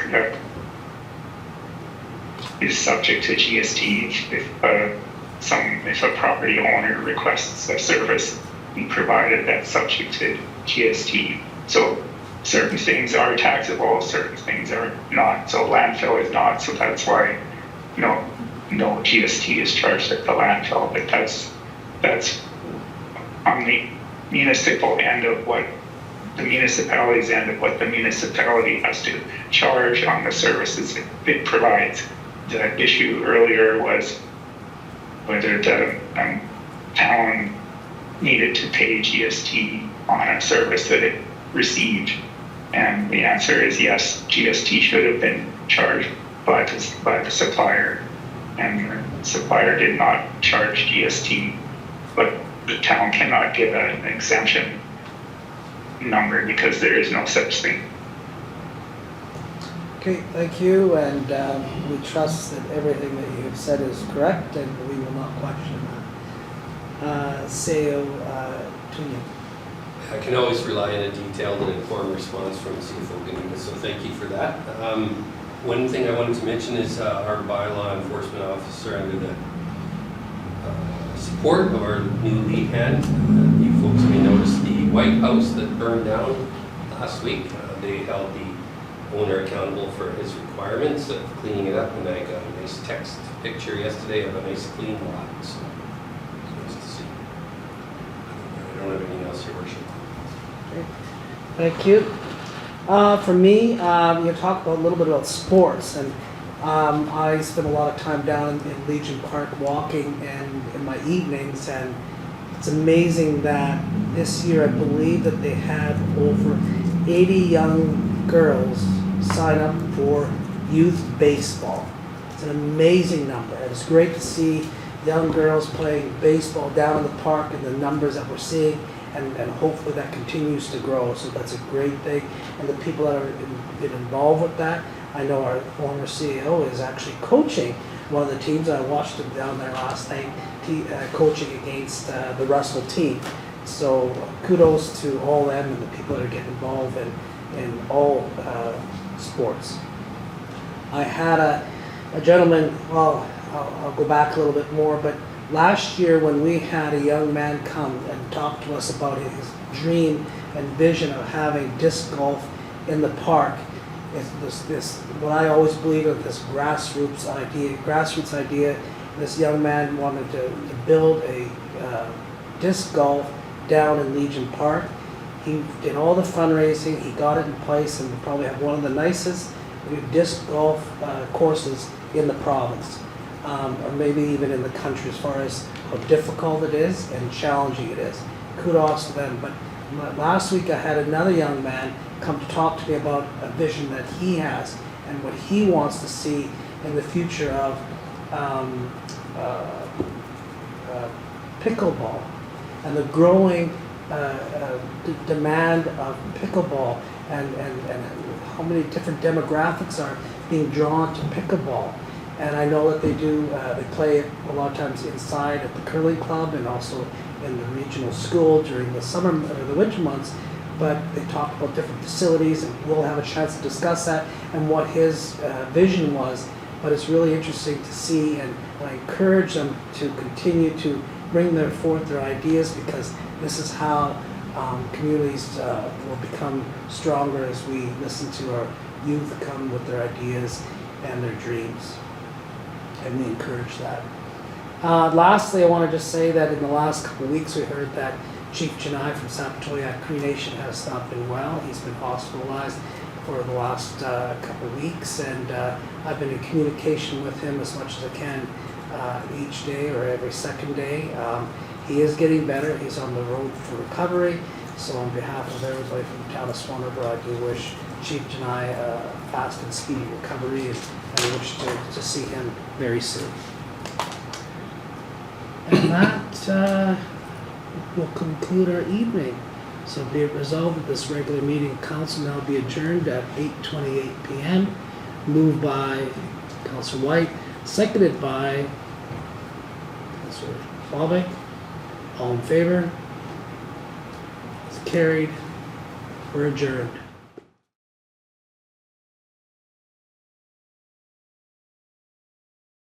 is subject to GST if a property owner requests a service be provided that's subject to GST. So certain things are taxable, certain things are not. So landfill is not. So that's why no GST is charged at the landfill. But that's on the municipal end of what the municipality's end of what the municipality has to charge on the services it provides. The issue earlier was whether the town needed to pay GST on a service that it received. And the answer is yes, GST should have been charged by the supplier. And the supplier did not charge GST, but the town cannot give an exemption number because there is no such thing. Okay, thank you, and we trust that everything that you have said is correct, and we will not question that. Tewnion. I can always rely on a detailed and informed response from CFO Gnida, so thank you for that. One thing I wanted to mention is our bylaw enforcement officer, under the support of our new lead hand. You folks may notice the Whyte house that burned down last week. They held the owner accountable for his requirements of cleaning it up, and I got a nice text picture yesterday of a nice clean lot. So it's nice to see. I don't have anything else, Your Worship. Thank you. For me, you talk about a little bit about sports, and I spend a lot of time down in Legion Park walking and in my evenings, and it's amazing that this year I believe that they had over 80 young girls sign up for youth baseball. It's an amazing number, and it's great to see young girls playing baseball down in the park and the numbers that we're seeing. And hopefully that continues to grow, so that's a great thing. And the people that are been involved with that, I know our former CEO is actually coaching one of the teams. I watched him down there last night coaching against the Russell team. So kudos to all them and the people that are getting involved in all sports. I had a gentleman, well, I'll go back a little bit more, but last year when we had a young man come and talk to us about his dream and vision of having disc golf in the park, this what I always believe of, this grassroots idea. This young man wanted to build a disc golf down in Legion Park. He did all the fundraising, he got it in place, and we probably have one of the nicest disc golf courses in the province. Or maybe even in the country, as far as how difficult it is and challenging it is. Kudos to them. But last week I had another young man come to talk to me about a vision that he has and what he wants to see in the future of pickleball and the growing demand of pickleball and how many different demographics are being drawn to pickleball. And I know that they play it a lot of times inside at the curling club and also in the regional school during the summer or the winter months. But they talk about different facilities, and we'll have a chance to discuss that and what his vision was. But it's really interesting to see, and I encourage them to continue to bring forth their ideas, because this is how communities will become stronger as we listen to our youth come with their ideas and their dreams. And we encourage that. Lastly, I want to just say that in the last couple of weeks we heard that Chief Janai from Sapatoya Cree Nation has not been well. He's been hospitalized for the last couple of weeks, and I've been in communication with him as much as I can each day or every second day. He is getting better. He's on the road for recovery. So on behalf of everybody from the town of Swan River, I do wish Chief Janai fast and speedy recovery, and I wish to see him very soon. And that will conclude our evening. So be it resolved that this regular meeting of council now be adjourned at 8:28 p.m. Moved by Councillor Whyte, seconded by Councillor Bobick. All in favor? It's carried. We're adjourned.